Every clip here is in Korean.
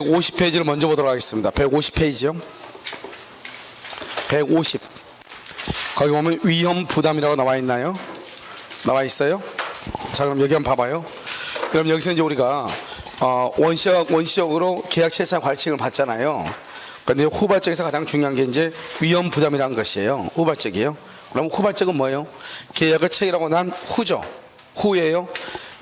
50페이지를 먼저 보도록 하겠습니다. 150페이지요. 150. 거기 보면 위험 부담이라고 나와 있나요? 나와 있어요? 자, 그럼 여기 한번 봐봐요. 그럼 여기서 이제 우리가 원시적으로 계약 채상 관리책을 봤잖아요. 근데 후발적에서 가장 중요한 게 이제 위험 부담이라는 것이에요. 후발적이에요. 그럼 후발적은 뭐예요? 계약을 체결하고 난 후죠. 후예요.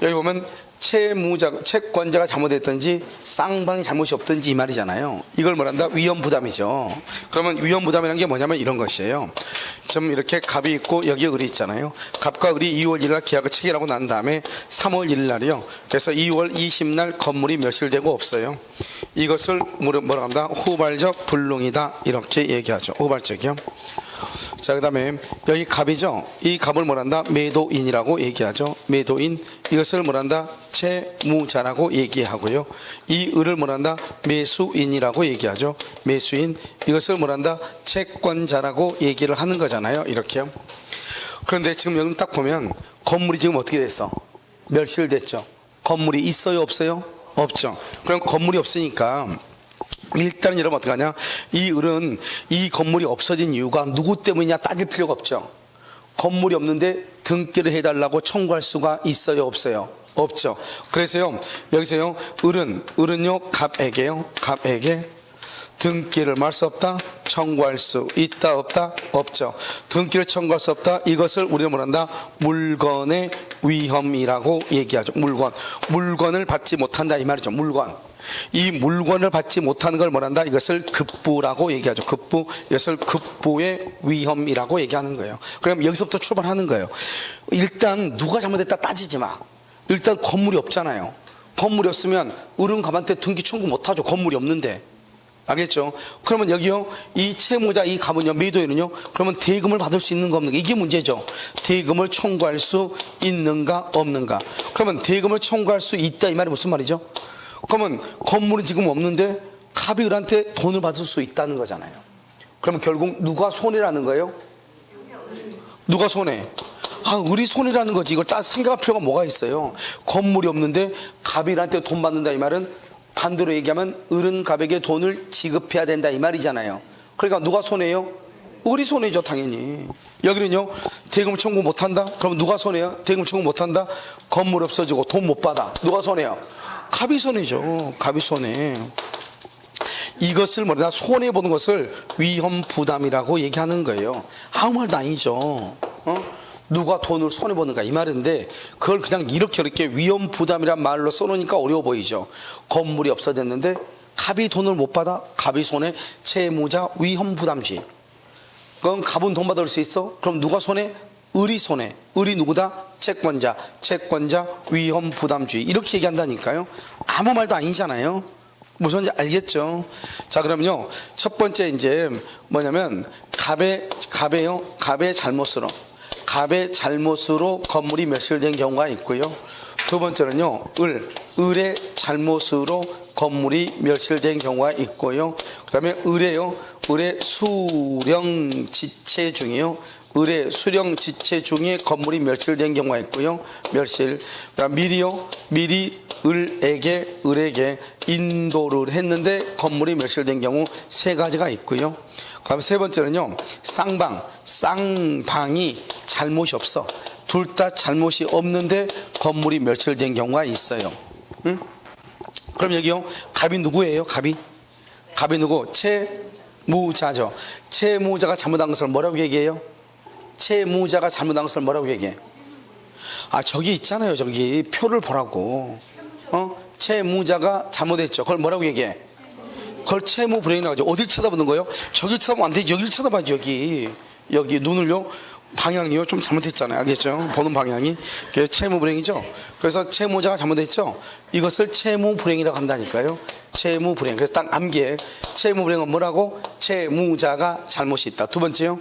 여기 보면 채권자가 잘못했든지 쌍방이 잘못이 없든지 이 말이잖아요. 이걸 뭐란다? 위험 부담이죠. 그러면 위험 부담이라는 게 뭐냐면 이런 것이에요. 좀 이렇게 갑이 있고 여기에 을이 있잖아요. 갑과 을이 2월 1일 날 계약을 체결하고 난 다음에 3월 1일 날이요. 그래서 2월 20일 날 건물이 멸실되고 없어요. 이것을 뭐라고 합니다? 후발적 불능이다. 이렇게 얘기하죠. 후발적이요. 자, 그 다음에 여기 갑이죠. 이 갑을 뭐란다? 매도인이라고 얘기하죠. 매도인. 이것을 뭐란다? 채무자라고 얘기하고요. 이 을을 뭐란다? 매수인이라고 얘기하죠. 매수인. 이것을 뭐란다? 채권자라고 얘기를 하는 거잖아요. 이렇게요. 그런데 지금 여기 딱 보면 건물이 지금 어떻게 됐어? 멸실됐죠. 건물이 있어요? 없어요? 없죠. 그럼 건물이 없으니까 일단 여러분 어떻게 하냐? 이 을은 이 건물이 없어진 이유가 누구 때문이냐 따질 필요가 없죠. 건물이 없는데 등기를 해달라고 청구할 수가 있어요? 없어요? 없죠. 그래서요 여기서요 을은요 갑에게 등기를 말 수 없다? 청구할 수 있다? 없다? 없죠. 등기를 청구할 수 없다? 이것을 우리는 뭐란다? 물건의 위험이라고 얘기하죠. 물건을 받지 못한다 이 말이죠. 이 물건을 받지 못하는 걸 뭐란다? 이것을 급부라고 얘기하죠. 급부. 이것을 급부의 위험이라고 얘기하는 거예요. 그럼 여기서부터 출발하는 거예요. 일단 누가 잘못했다 따지지 마. 일단 건물이 없잖아요. 건물이 없으면 을은 갑한테 등기 청구 못하죠. 건물이 없는데. 알겠죠? 그러면 여기요, 이 채무자, 이 갑은요, 매도인은요, 그러면 대금을 받을 수 있는가 없는가? 이게 문제죠. 대금을 청구할 수 있는가 없는가? 그러면 대금을 청구할 수 있다 이 말이 무슨 말이죠? 그러면 건물은 지금 없는데 갑이 을한테 돈을 받을 수 있다는 거잖아요. 그러면 결국 누가 손해라는 거예요? 누가 손해? 을이 손해라는 거지. 이걸 딱 생각할 필요가 뭐가 있어요? 건물이 없는데 갑이 을한테 돈 받는다 이 말은 반대로 얘기하면 을은 갑에게 돈을 지급해야 된다 이 말이잖아요. 그러니까 누가 손해요? 을이 손해죠 당연히. 여기는요 대금 청구 못한다? 그럼 누가 손해요? 대금 청구 못한다? 건물 없어지고 돈 못 받아. 누가 손해요? 갑이 손해죠. 갑이 손해. 이것을 뭐냐 손해보는 것을 위험 부담이라고 얘기하는 거예요. 아무 말도 아니죠. 누가 돈을 손해보는가 이 말인데 그걸 그냥 이렇게 위험 부담이란 말로 써놓으니까 어려워 보이죠. 건물이 없어졌는데 갑이 돈을 못 받아? 갑이 손해. 채무자 위험 부담주의. 그럼 갑은 돈 받을 수 있어? 그럼 누가 손해? 을이 손해. 을이 누구다? 채권자 위험 부담주의. 이렇게 얘기한다니까요. 아무 말도 아니잖아요. 무슨지 알겠죠? 자, 그러면요 첫 번째 이제 뭐냐면 갑의 잘못으로 건물이 멸실된 경우가 있고요. 두 번째는요 을의 잘못으로 건물이 멸실된 경우가 있고요. 그 다음에 을의 수령지체 중에 건물이 멸실된 경우가 있고요. 멸실. 그다음 미리 을에게 인도를 했는데 건물이 멸실된 경우 세 가지가 있고요. 그다음 세 번째는요 쌍방이 잘못이 없어. 둘 다 잘못이 없는데 건물이 멸실된 경우가 있어요. 응? 그럼 여기요 갑이 누구예요? 갑이 누구? 채무자죠. 채무자가 잘못한 것을 뭐라고 얘기해요? 채무자가 잘못한 것을 뭐라고 얘기해? 저기 있잖아요. 저기 표를 보라고. 채무자가 잘못했죠. 그걸 뭐라고 얘기해? 그걸 채무 불행이라고 하죠. 어딜 쳐다보는 거예요? 저길 쳐다보면 안 되지. 여기를 쳐다봐야지. 여기 눈을요 방향이요 좀 잘못했잖아요. 알겠죠? 보는 방향이. 그게 채무 불행이죠. 그래서 채무자가 잘못했죠. 이것을 채무 불행이라고 한다니까요. 채무 불행. 그래서 딱 암기해. 채무 불행은 뭐라고? 채무자가 잘못이 있다. 두 번째요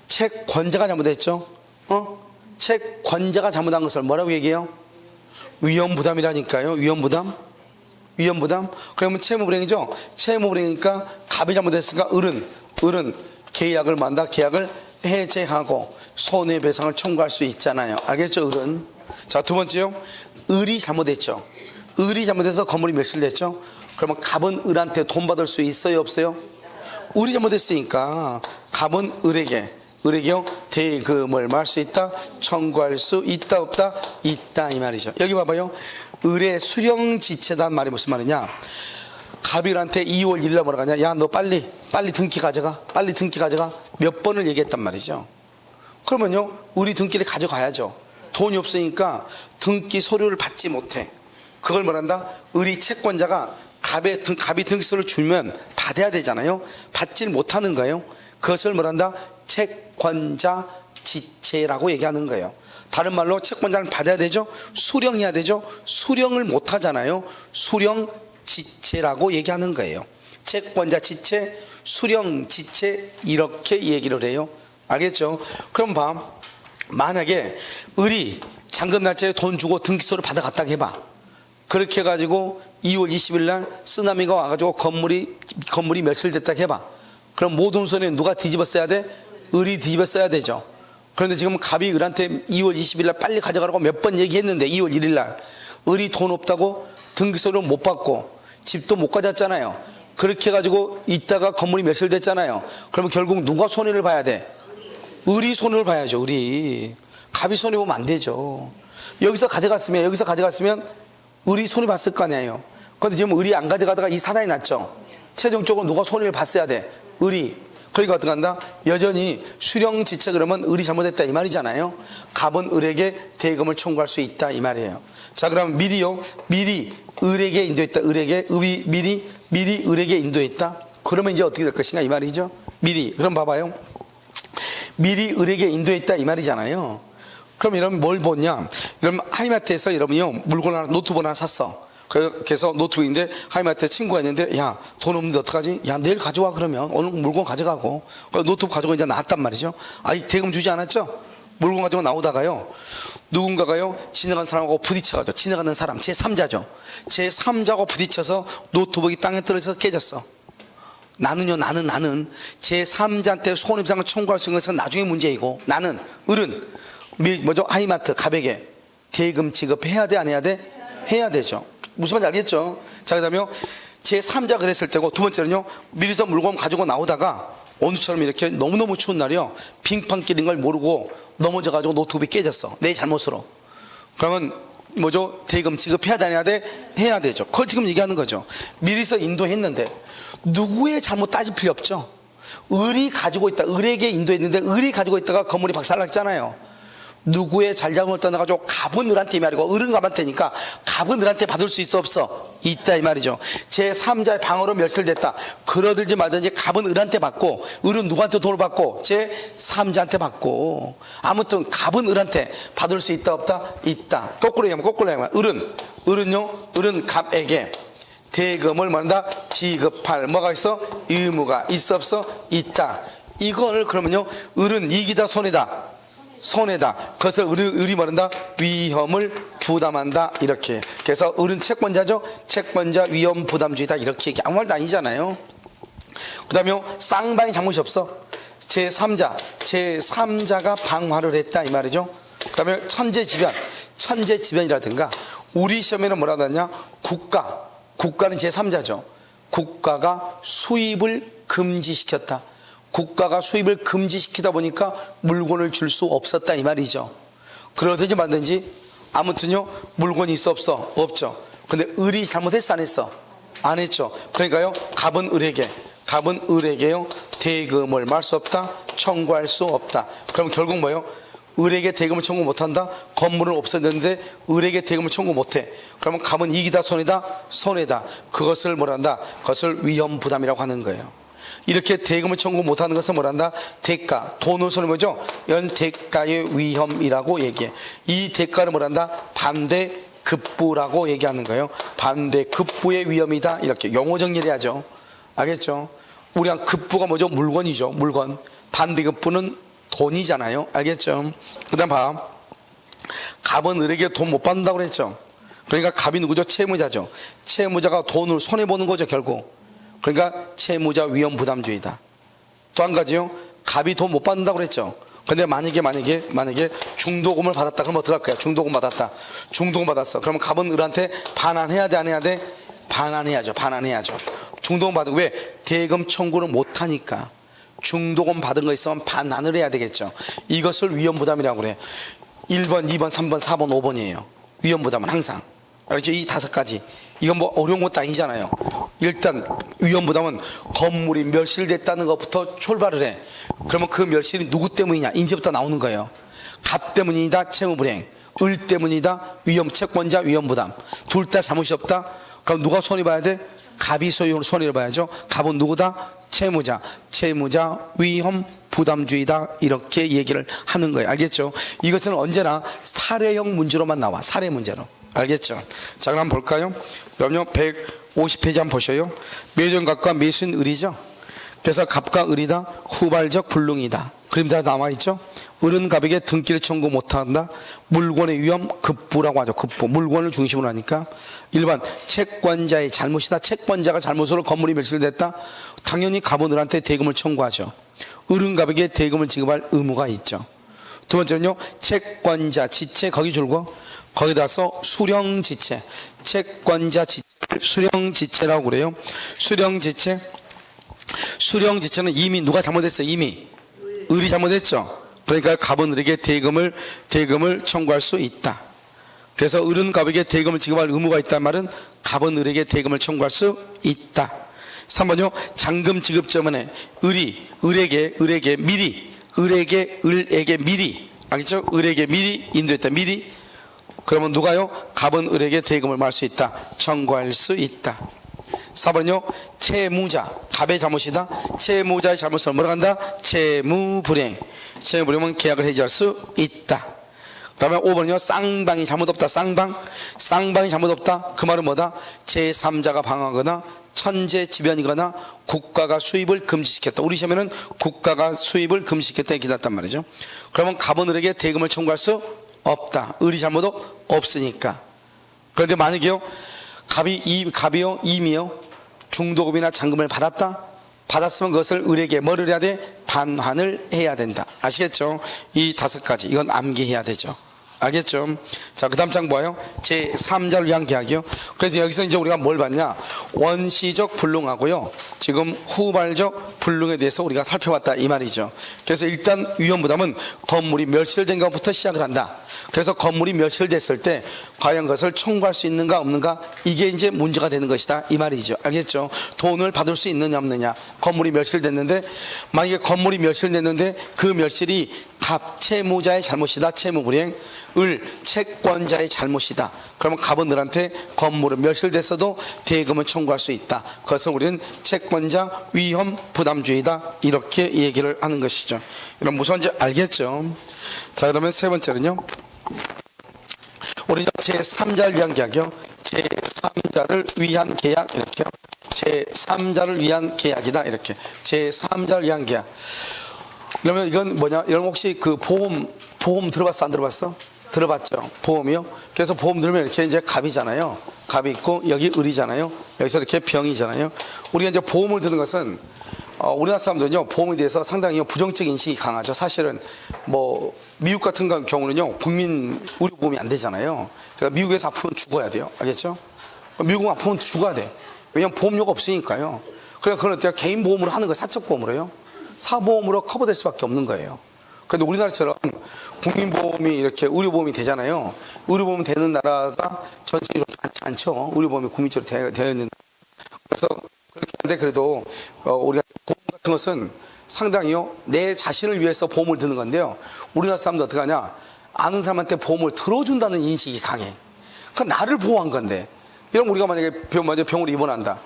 채권자가 잘못했죠. 채권자가 잘못한 것을 뭐라고 얘기해요? 위험 부담이라니까요. 위험 부담. 그러면 채무 불행이죠. 채무 불행이니까 갑이 잘못했으니까 을은 계약을 해제하고 손해배상을 청구할 수 있잖아요. 알겠죠? 을은. 자, 두 번째요 을이 잘못했죠. 을이 잘못해서 건물이 멸실됐죠. 그러면 갑은 을한테 돈 받을 수 있어요, 없어요? 을이 잘못했으니까 갑은 을에게요 대금을 말할 수 있다, 청구할 수 있다, 없다? 있다 이 말이죠. 여기 봐봐요. 을의 수령지체단 말이 무슨 말이냐? 갑이 을한테 2월 1일 날 뭐라 하냐? 야, 너 빨리 등기 가져가, 빨리 등기 가져가. 몇 번을 얘기했단 말이죠. 그러면요 을이 등기를 가져가야죠. 돈이 없으니까 등기 서류를 받지 못해. 그걸 뭐란다? 을이 채권자가 갑이 등기서를 주면 받아야 되잖아요. 받질 못하는 거예요. 그것을 뭐란다? 채권자 지체라고 얘기하는 거예요. 다른 말로 채권자는 받아야 되죠. 수령해야 되죠. 수령을 못 하잖아요. 수령 지체라고 얘기하는 거예요. 채권자 지체, 수령 지체 이렇게 얘기를 해요. 알겠죠? 그럼 만약에 을이 잔금 날짜에 돈 주고 등기소를 받아갔다고 해봐. 그렇게 해가지고 2월 20일 날 쓰나미가 와가지고 건물이 멸실됐다고 해봐. 그럼 모든 손에 누가 뒤집었어야 돼? 을이 뒤집었어야 되죠. 그런데 지금 갑이 을한테 2월 20일 날 빨리 가져가라고 몇 번 얘기했는데 2월 1일 날 을이 돈 없다고 등기소를 못 받고 집도 못 가졌잖아요. 그렇게 해가지고 있다가 건물이 멸실됐잖아요. 그러면 결국 누가 손해를 봐야 돼? 을이 손해를 봐야죠. 을이. 갑이 손해보면 안 되죠. 여기서 가져갔으면 을이 손해봤을 거 아니에요. 그런데 지금 을이 안 가져가다가 이 사단이 났죠. 최종적으로 누가 손해를 봤어야 돼? 을이. 그러니까 어떻게 한다? 여전히 수령지체 그러면 을이 잘못했다 이 말이잖아요. 갑은 을에게 대금을 청구할 수 있다 이 말이에요. 자, 그럼 미리 을에게 인도했다. 미리 을에게 인도했다. 그러면 이제 어떻게 될 것인가 이 말이죠. 그럼 봐봐요. 미리 을에게 인도했다 이 말이잖아요. 그럼 여러분 뭘 보냐? 그럼 하이마트에서 여러분이요 물건 하나, 노트북 하나 샀어. 그래서 노트북인데 하이마트에 친구가 있는데 야, 돈 없는데 어떡하지? 야, 내일 가져와. 그러면 오늘 물건 가져가고. 노트북 가지고 이제 나왔단 말이죠. 아니 대금 주지 않았죠? 물건 가지고 나오다가요 누군가가요 지나가는 사람하고 부딪혀가지고, 지나가는 사람 제3자죠. 제3자하고 부딪혀서 노트북이 땅에 떨어져서 깨졌어. 나는 제3자한테 손해배상을 청구할 수 있는 것은 나중에 문제이고, 나는 을은 하이마트 갑에게 대금 지급해야 돼, 안 해야 돼? 해야 되죠. 무슨 말인지 알겠죠? 자, 그다음에 제3자 그랬을 때고, 두 번째는요 미리서 물건 가지고 나오다가 오늘처럼 이렇게 너무너무 추운 날이요 빙판 끼는 걸 모르고 넘어져가지고 노트북이 깨졌어. 내 잘못으로. 그러면 대금 지급해야 돼, 안 해야 돼? 해야 되죠. 그걸 지금 얘기하는 거죠. 미리서 인도했는데 누구의 잘못 따질 필요 없죠. 을이 가지고 있다. 을에게 인도했는데 을이 가지고 있다가 건물이 박살났잖아요. 누구의 잘잘못을 떠나가지고 갑은 을한테 이 말이고 을은 갑한테니까 갑은 을한테 받을 수 있어, 없어? 있다 이 말이죠. 제3자의 방어로 멸실됐다. 그러든지 말든지 갑은 을한테 받고 을은 누구한테 돈을 받고? 제3자한테 받고. 아무튼 갑은 을한테 받을 수 있다, 없다? 있다. 거꾸로 얘기하면 을은 갑에게 대금을 뭐한다? 지급할 뭐가 있어? 의무가 있어, 없어? 있다. 이걸 그러면요 을은 이기다, 손해다. 그것을 을이 뭐한다? 위험을 부담한다. 이렇게. 그래서 을은 채권자죠. 채권자 위험 부담주의다. 이렇게 얘기. 아무 말도 아니잖아요. 그 다음에 쌍방이 잘못이 없어. 제3자가 방화를 했다 이 말이죠. 그 다음에 천재지변이라든가 우리 시험에는 뭐라고 하냐? 국가는 제3자죠. 국가가 수입을 금지시켰다. 국가가 수입을 금지시키다 보니까 물건을 줄 수 없었다 이 말이죠. 그러든지 말든지 아무튼요 물건이 있어, 없어? 없죠. 근데 을이 잘못했어, 안 했어? 안 했죠. 그러니까요 갑은 을에게요 대금을 말할 수 없다, 청구할 수 없다. 그럼 결국 뭐예요? 을에게 대금을 청구 못한다. 건물은 없었는데 을에게 대금을 청구 못해. 그러면 갑은 이기다, 손해다. 그것을 뭐란다? 그것을 위험 부담이라고 하는 거예요. 이렇게 대금을 청구 못하는 것은 뭐란다? 대가, 돈을 손해 뭐죠? 이런 대가의 위험이라고 얘기해. 이 대가를 뭐란다? 반대급부라고 얘기하는 거예요. 반대급부의 위험이다. 이렇게 용어 정리를 해야죠. 알겠죠? 우리가 급부가 뭐죠? 물건이죠. 물건. 반대급부는 돈이잖아요. 알겠죠? 그 다음 갑은 을에게 돈 못 받는다고 그랬죠. 그러니까 갑이 누구죠? 채무자죠. 채무자가 돈을 손해보는 거죠, 결국. 그러니까 채무자 위험 부담주의다. 또 한 가지요. 갑이 돈 못 받는다고 그랬죠. 근데 만약에 중도금을 받았다. 그럼 어떡할 거야? 중도금 받았어. 그러면 갑은 을한테 반환해야 돼, 안 해야 돼? 반환해야죠. 반환해야죠. 중도금 받은 왜 대금 청구를 못하니까 중도금 받은 거 있으면 반환을 해야 되겠죠. 이것을 위험부담이라고 그래. 1번, 2번, 3번, 4번, 5번이에요. 위험부담은 항상. 알죠? 이 5가지. 이건 뭐 어려운 것도 아니잖아요. 일단 위험부담은 건물이 멸실됐다는 것부터 출발을 해. 그러면 그 멸실이 누구 때문이냐? 이제부터 나오는 거예요. 갑 때문이다, 채무불이행. 을 때문이다, 위험, 채권자, 위험부담. 둘 다 잘못이 없다. 그럼 누가 손해봐야 돼? 갑이 손해를 봐야죠. 갑은 누구다? 채무자. 채무자, 위험, 부담주의다. 이렇게 얘기를 하는 거예요. 알겠죠? 이것은 언제나 사례형 문제로만 나와. 사례 문제로. 알겠죠? 자, 그럼 한번 볼까요? 그럼요, 150페이지 한번 보셔요. 매정갑과 매수인 을이죠. 그래서 갑과 을이다, 후발적 불능이다. 그림 다 나와있죠? 을은 갑에게 등기를 청구 못한다. 물권의 위험, 급부라고 하죠. 급부. 물권을 중심으로 하니까. 1번, 채권자의 잘못이다. 채권자가 잘못으로 건물이 멸실됐다. 당연히 갑은 을한테 대금을 청구하죠. 을은 갑에게 대금을 지급할 의무가 있죠. 두 번째는요, 채권자, 지체, 거기 줄고, 거기다서 수령지체, 채권자 지체, 수령지체라고 그래요. 수령지체, 수령지체는 이미 누가 잘못했어요? 이미 을이 잘못했죠. 그러니까 갑은 을에게 대금을 청구할 수 있다. 그래서 을은 갑에게 대금을 지급할 의무가 있다는 말은 갑은 을에게 대금을 청구할 수 있다. 3번요, 잔금 지급 전에 을에게 미리, 알겠죠? 을에게 미리 인도했다. 미리. 그러면 누가요? 갑은 을에게 대금을 말할 수 있다. 청구할 수 있다. 4번은요, 채무자, 갑의 잘못이다. 채무자의 잘못을 뭐라고 한다? 채무불이행. 채무불이행은 계약을 해지할 수 있다. 그 다음에 5번은요, 쌍방이 잘못 없다. 쌍방이 잘못 없다. 그 말은 뭐다? 제3자가 방하거나 천재지변이거나 국가가 수입을 금지시켰다. 우리 시험에는 국가가 수입을 금지시켰다 이렇게 났단 말이죠. 그러면 갑은 을에게 대금을 청구할 수 없다. 을이 잘못 없으니까. 그런데 만약에요, 갑이요, 임이요, 중도금이나 잔금을 받았으면 그것을 을에게 뭐를 해야 돼? 반환을 해야 된다. 아시겠죠? 이 5가지. 이건 암기해야 되죠. 알겠죠? 자, 그 다음 장 뭐예요? 제3자를 위한 계약이요. 그래서 여기서 이제 우리가 뭘 봤냐? 원시적 불능하고요, 지금 후발적 불능에 대해서 우리가 살펴봤다 이 말이죠. 그래서 일단 위험부담은 건물이 멸실된 것부터 시작을 한다. 그래서 건물이 멸실됐을 때 과연 그것을 청구할 수 있는가 없는가, 이게 이제 문제가 되는 것이다 이 말이죠. 알겠죠? 돈을 받을 수 있느냐 없느냐. 건물이 멸실됐는데, 만약에 건물이 멸실됐는데 그 멸실이 갑 채무자의 잘못이다. 채무불이행. 을 채권자의 잘못이다. 그러면 갑은 을한테 건물은 멸실됐어도 대금을 청구할 수 있다. 그것을 우리는 채권자 위험 부담주의다 이렇게 얘기를 하는 것이죠. 이런 무서운지 알겠죠? 자, 그러면 세 번째는요, 우리는 제3자를 위한 계약이요. 제3자를 위한 계약 이렇게요. 제3자를 위한 계약이다 이렇게. 제3자를 위한 계약. 그러면 이건 뭐냐? 여러분 혹시 그 보험 들어봤어? 안 들어봤어? 들어봤죠? 보험이요? 그래서 보험 들으면 이렇게 이제 갑이잖아요. 갑이 있고 여기 을이잖아요. 여기서 이렇게 병이잖아요. 우리가 이제 보험을 드는 것은 우리나라 사람들은요, 보험에 대해서 상당히 부정적 인식이 강하죠. 사실은 뭐 미국 같은 경우는요, 국민 의료보험이 안 되잖아요. 그러니까 미국에서 아프면 죽어야 돼요. 알겠죠? 미국은 아프면 죽어야 돼. 왜냐면 보험료가 없으니까요. 그러니까 그건 어때요? 개인 보험으로 하는 거, 사적 보험으로요. 사보험으로 커버될 수밖에 없는 거예요. 그런데 우리나라처럼 국민보험이 이렇게 의료보험이 되잖아요. 의료보험 되는 나라가 전 세계적으로 많지 않죠. 의료보험이 국민적으로 되어 있는. 그래서 그렇게 하는데 그래도 우리가 보험 같은 것은 상당히요, 내 자신을 위해서 보험을 드는 건데요, 우리나라 사람들 어떻게 하냐? 아는 사람한테 보험을 들어준다는 인식이 강해. 그러니까 나를 보호한 건데, 이런 우리가 만약에 병을 입원한다.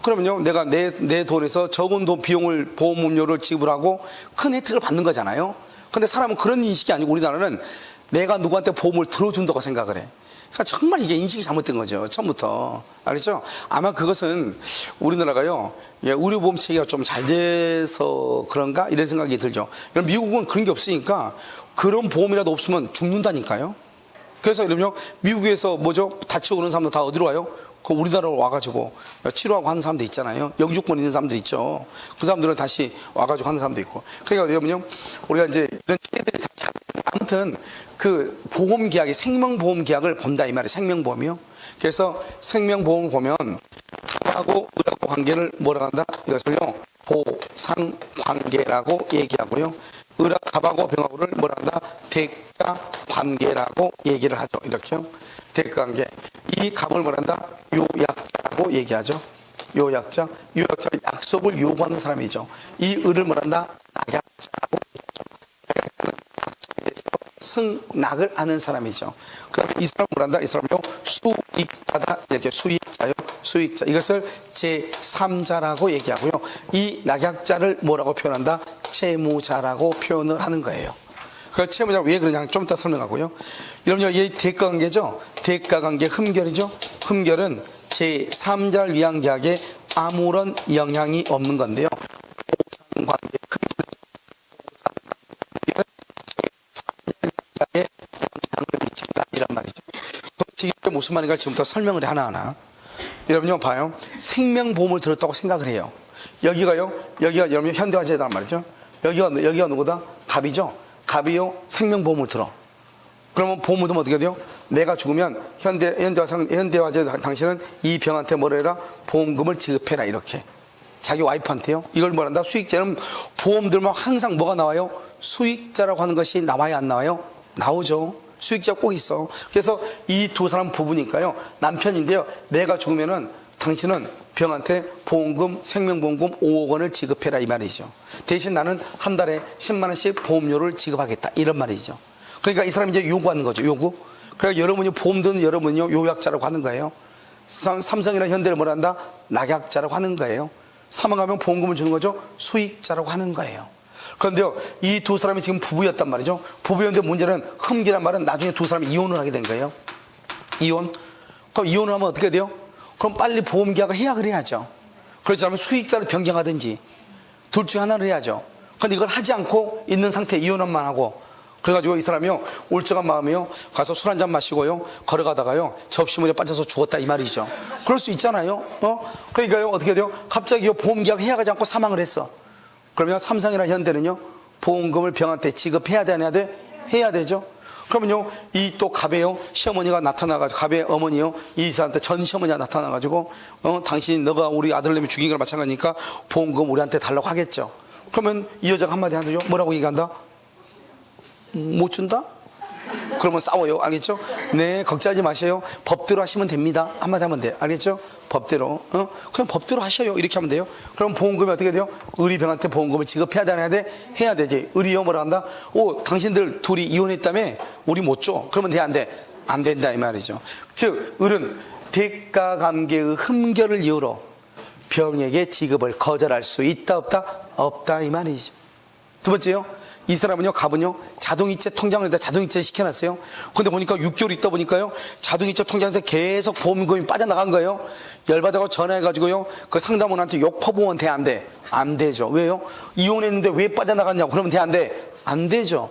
그러면요, 내가 내 돈에서 적은 돈 비용을 보험료를 지불하고 큰 혜택을 받는 거잖아요. 근데 사람은 그런 인식이 아니고 우리나라는 내가 누구한테 보험을 들어준다고 생각을 해. 그러니까 정말 이게 인식이 잘못된 거죠, 처음부터. 알겠죠? 아마 그것은 우리나라가요, 의료보험 체계가 좀 잘 돼서 그런가 이런 생각이 들죠. 미국은 그런 게 없으니까 그런 보험이라도 없으면 죽는다니까요. 그래서 이러면 미국에서 다치고 그런 사람들 다 어디로 와요? 그 우리나라로 와가지고 치료하고 하는 사람들 있잖아요. 영주권 있는 사람들 있죠. 그 사람들은 다시 와가지고 하는 사람도 있고. 그러니까 여러분요, 우리가 이제 이런 체계들이 아무튼 그 보험 계약이 생명보험 계약을 본다 이 말이에요. 생명보험이요. 그래서 생명보험을 보면 갑하고 을하고 관계를 뭐라고 한다? 이것을요 보상관계라고 얘기하고요, 갑하고 병하고를 뭐라고 한다? 대가관계라고 얘기를 하죠. 이렇게요. 대가관계. 이 갑을 뭐라고 한다? 요약자라고 얘기하죠. 요약자. 요약자는 약속을 요구하는 사람이죠. 이 을을 뭐라고 한다? 낙약자라고 얘기하죠. 승낙을 하는 사람이죠. 그 다음에 이 사람은 뭐란다? 이 사람은요 수익자다. 이렇게 수익자요. 수익자. 이것을 제3자라고 얘기하고요. 이 낙약자를 뭐라고 표현한다? 채무자라고 표현을 하는 거예요. 그 채무자가 왜 그러냐 좀 이따 설명하고요. 여러분요, 이 대가관계죠. 대가관계 흠결이죠. 흠결은 제3자를 위한 계약에 아무런 영향이 없는 건데요. 보상관계 에 영향을 미친다 이란 말이죠. 이게 무슨 말인가 지금부터 설명을 하나하나. 여러분요 봐요. 생명보험을 들었다고 생각을 해요. 여기가 여러분 현대화재단 말이죠. 여기가 누구다? 갑이죠. 갑이요 생명보험을 들어. 그러면 보험을 들면 어떻게 돼요? 내가 죽으면 현대화재 당신은 이 병한테 뭐라 해라? 보험금을 지급해라. 이렇게 자기 와이프한테요. 이걸 뭐란다? 수익자는 보험 들면 항상 뭐가 나와요? 수익자라고 하는 것이 나와야 안 나와요? 나오죠. 수익자가 꼭 있어. 그래서 이 두 사람 부부니까요. 남편인데요. 내가 죽으면은 당신은 병한테 보험금, 생명보험금 5억 원을 지급해라 이 말이죠. 대신 나는 한 달에 10만 원씩 보험료를 지급하겠다 이런 말이죠. 그러니까 이 사람이 이제 요구하는 거죠. 요구. 그러니까 여러분이 보험 드는 여러분이요 요약자라고 하는 거예요. 삼성이나 현대를 뭐라 한다? 낙약자라고 하는 거예요. 사망하면 보험금을 주는 거죠. 수익자라고 하는 거예요. 그런데요, 이 두 사람이 지금 부부였단 말이죠. 부부였는데 문제는 흠기란 말은 나중에 두 사람이 이혼을 하게 된 거예요. 이혼. 그럼 이혼을 하면 어떻게 돼요? 그럼 빨리 보험 계약을 해야죠. 그렇지 않으면 수익자를 변경하든지 둘 중 하나를 해야죠. 그런데 이걸 하지 않고 있는 상태에 이혼만 하고, 그래가지고 이 사람이요 울적한 마음이요 가서 술 한잔 마시고요 걸어가다가요 접시물에 빠져서 죽었다 이 말이죠. 그럴 수 있잖아요. 그러니까요 어떻게 돼요? 갑자기 보험 계약을 해야하지 않고 사망을 했어. 그러면 삼성이나 현대는요 보험금을 병한테 지급해야 돼 안 해야 돼? 해야 되죠. 그러면요 이 또 갑에요 시어머니가 나타나가지고, 갑의 어머니요 이 사람한테 전 시어머니가 나타나가지고 당신이 너가 우리 아들내미 죽인 거랑 마찬가지니까 보험금 우리한테 달라고 하겠죠. 그러면 이 여자가 한마디 하죠. 뭐라고 얘기한다? 못 준다? 그러면 싸워요. 알겠죠? 네, 걱정하지 마세요. 법대로 하시면 됩니다. 한마디 하면 돼. 알겠죠? 법대로. 그냥 법대로 하셔요. 이렇게 하면 돼요. 그럼 보험금이 어떻게 돼요? 의리병한테 보험금을 지급해야 돼, 안 해야 돼? 해야 되지. 의리요, 뭐라 한다? 오, 당신들 둘이 이혼했다며? 우리 못 줘. 그러면 돼, 안 돼? 안 된다, 이 말이죠. 즉, 을은 대가관계의 흠결을 이유로 병에게 지급을 거절할 수 있다, 없다? 없다, 이 말이죠. 두 번째요. 이 사람은요, 갑은요, 자동이체 통장을 자동이체를 시켜놨어요. 근데 보니까 6개월 있다 보니까요, 자동이체 통장에서 계속 보험금이 빠져나간 거예요. 열받아서 전화해가지고요, 그 상담원한테 욕 퍼부으면 돼, 안 돼? 안 되죠. 왜요? 이혼했는데 왜 빠져나갔냐고. 그러면 돼, 안 돼? 안 되죠.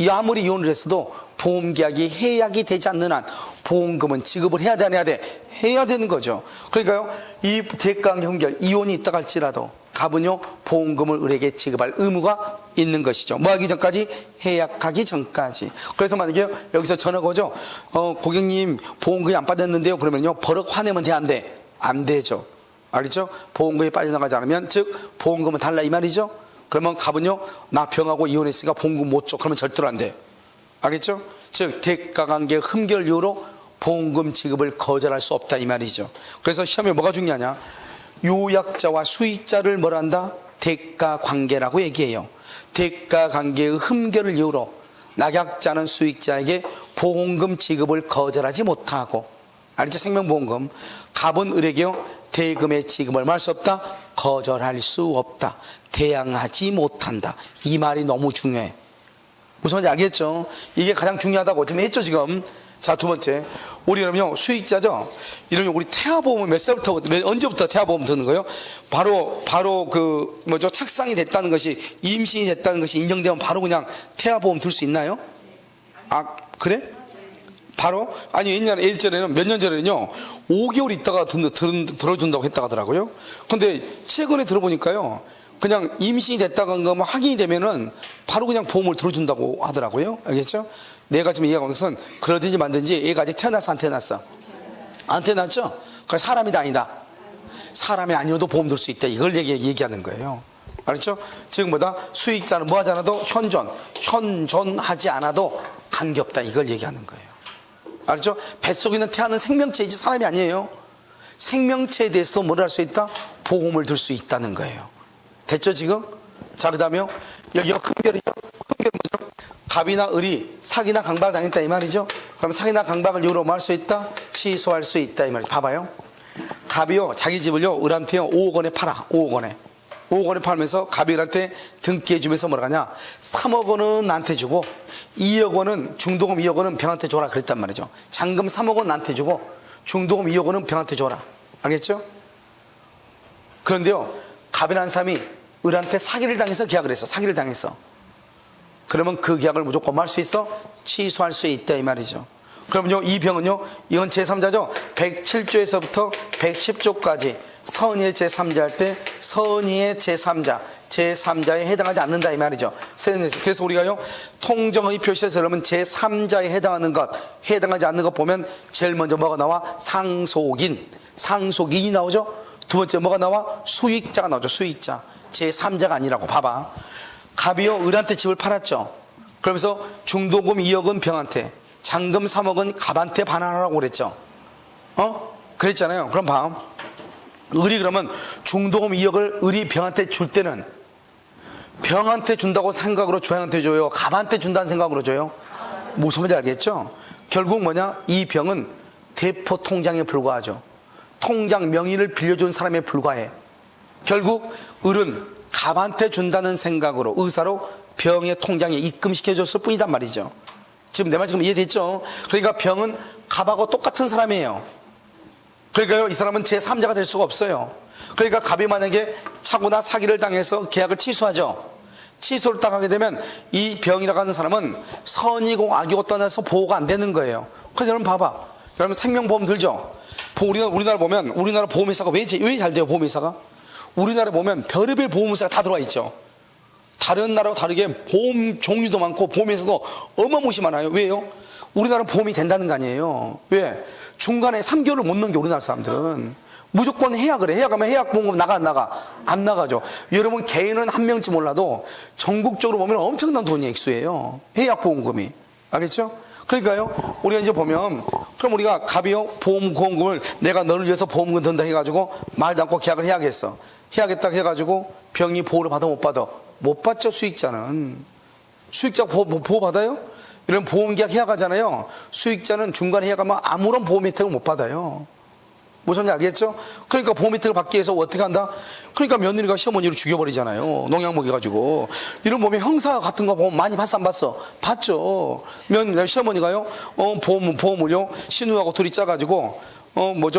아무리 이혼을 했어도 보험계약이 해약이 되지 않는 한 보험금은 지급을 해야 돼, 안 해야 돼? 해야 되는 거죠. 그러니까요, 이 대가관계 흠결, 이혼이 있다 할지라도 갑은요 보험금을 을에게 지급할 의무가 있는 것이죠. 뭐 하기 전까지? 해약하기 전까지. 그래서 만약에 여기서 전화가 오죠. 고객님 보험금이 안 빠졌는데요. 그러면요 버럭 화내면 돼, 안 돼? 안 되죠. 알겠죠? 보험금이 빠져나가지 않으면 즉 보험금은 달라 이 말이죠. 그러면 갑은요 나 병하고 이혼했으니까 보험금 못 줘. 그러면 절대로 안 돼. 알겠죠? 즉 대가관계 흠결 이유로 보험금 지급을 거절할 수 없다 이 말이죠. 그래서 시험에 뭐가 중요하냐? 요약자와 수익자를 뭐라 한다? 대가관계라고 얘기해요. 대가관계의 흠결을 이유로 낙약자는 수익자에게 보험금 지급을 거절하지 못하고, 알겠죠? 생명보험금. 갑은 을에게요 대금의 지급을 할 수 없다? 거절할 수 없다. 대항하지 못한다. 이 말이 너무 중요해. 무슨 말인지 알겠죠? 이게 가장 중요하다고 지금 했죠 지금. 자, 두 번째, 우리 여러분요 수익자죠. 이러면 우리 태아보험은 몇 살부터, 언제부터 태아보험 드는 거예요? 바로 그 뭐죠 착상이 됐다는 것이, 임신이 됐다는 것이 인정되면 바로 그냥 태아보험 들 수 있나요? 아, 그래? 바로? 아니, 예전에는 몇 년 전에는요 5개월 있다가 들어준다고 했다고 하더라고요. 근데 최근에 들어보니까요 그냥 임신이 됐다가 확인이 되면은 바로 그냥 보험을 들어준다고 하더라고요. 알겠죠? 내가 지금 얘기하는 것은 그러든지 만든지 얘가 아직 태어났어 안 태어났어? 안테나죠? 그러니까 사람이 아니다. 사람이 아니어도 보험 들 수 있다. 이걸 얘기하는 거예요. 알았죠? 지금보다 수익자는 뭐 하지 않아도 현존하지 않아도 관계없다. 이걸 얘기하는 거예요. 알았죠? 뱃속에 있는 태아는 생명체이지 사람이 아니에요. 생명체에 대해서도 뭘 할 수 있다? 보험을 들 수 있다는 거예요. 됐죠 지금? 자, 그 다음에요. 여기가 흠결이죠. 흠결은 뭐죠? 갑이나 을이 사기나 강박을 당했다 이 말이죠. 그럼 사기나 강박을 이유로 뭐 할 수 있다? 취소할 수 있다 이 말이죠. 봐봐요. 갑이요 자기 집을요 을한테요 5억 원에 팔아. 5억 원에 5억 원에 팔면서 갑이 을한테 등기해 주면서 뭐라 하냐, 3억 원은 나한테 주고 2억 원은 중도금 2억 원은 병한테 줘라 그랬단 말이죠. 잔금 3억 원 나한테 주고 중도금 2억 원은 병한테 줘라. 알겠죠? 그런데요 갑이라는 사람이 을한테 사기를 당해서 계약을 했어. 사기를 당했어. 그러면 그 계약을 무조건 뭐 할 수 있어? 취소할 수 있다 이 말이죠. 그러면요 이 병은요 이건 제3자죠 107조에서부터 110조까지 선의의 제3자 할 때 선의의 제3자에 해당하지 않는다 이 말이죠. 그래서 우리가요 통정의 표시에서 그러면 제3자에 해당하지 않는 것 보면 제일 먼저 뭐가 나와? 상속인이 나오죠. 두 번째 뭐가 나와? 수익자가 나오죠. 수익자. 제3자가 아니라고. 봐봐. 갑이요 을한테 집을 팔았죠. 그러면서 중도금 2억은 병한테, 잔금 3억은 갑한테 반환하라고 그랬죠. 그랬잖아요. 그럼 봐. 을이 그러면 중도금 2억을 을이 병한테 줄 때는 병한테 준다고 생각으로 병한테 줘요? 갑한테 준다는 생각으로 줘요? 무슨 말인지 알겠죠? 결국 뭐냐? 이 병은 대포 통장에 불과하죠. 통장 명의를 빌려준 사람에 불과해. 결국 을은 갑한테 준다는 생각으로 의사로 병의 통장에 입금시켜줬을 뿐이단 말이죠. 지금 내 말 지금 이해됐죠? 그러니까 병은 갑하고 똑같은 사람이에요. 그러니까요 이 사람은 제3자가 될 수가 없어요. 그러니까 갑이 만약에 차고나 사기를 당해서 계약을 취소하죠. 취소를 당하게 되면 이 병이라고 하는 사람은 선이고 악이고 떠나서 보호가 안 되는 거예요. 그래서 여러분 봐봐. 여러분 생명보험 들죠? 우리나라 보면 우리나라 보험회사가 왜 잘 돼요? 보험회사가 우리나라 보면 별의별 보험회사가 다 들어와 있죠. 다른 나라와 다르게 보험 종류도 많고 보험회사도 어마무시 많아요. 왜요? 우리나라는 보험이 된다는 거 아니에요. 왜? 중간에 3개월을 못 넘겨. 우리나라 사람들은 무조건 해약을 해. 해약하면 해약보험금 안 나가죠. 여러분 개인은 한 명쯤 몰라도 전국적으로 보면 엄청난 돈이 액수예요. 해약보험금이. 알겠죠? 그러니까요 우리가 이제 보면 그럼 우리가 갑이요 보험금을 내가 너를 위해서 보험금 든다 해가지고 말도 않고 계약을 해야겠어. 해야겠다 해가지고 병이 보호를 받아 못 받아? 못 받죠. 수익자는. 수익자 보호 받아요? 이런 보험계약 해약하잖아요. 수익자는 중간에 해약하면 아무런 보험 혜택을 못 받아요. 무슨 말인지 알겠죠? 그러니까 보험 혜택을 받기 위해서 어떻게 한다? 그러니까 며느리가 시어머니를 죽여버리잖아요. 농약 먹여가지고. 이런 보면 형사 같은 거 보면 많이 봤어 안 봤어? 봤죠. 시어머니가요 보험을요 신우하고 둘이 짜가지고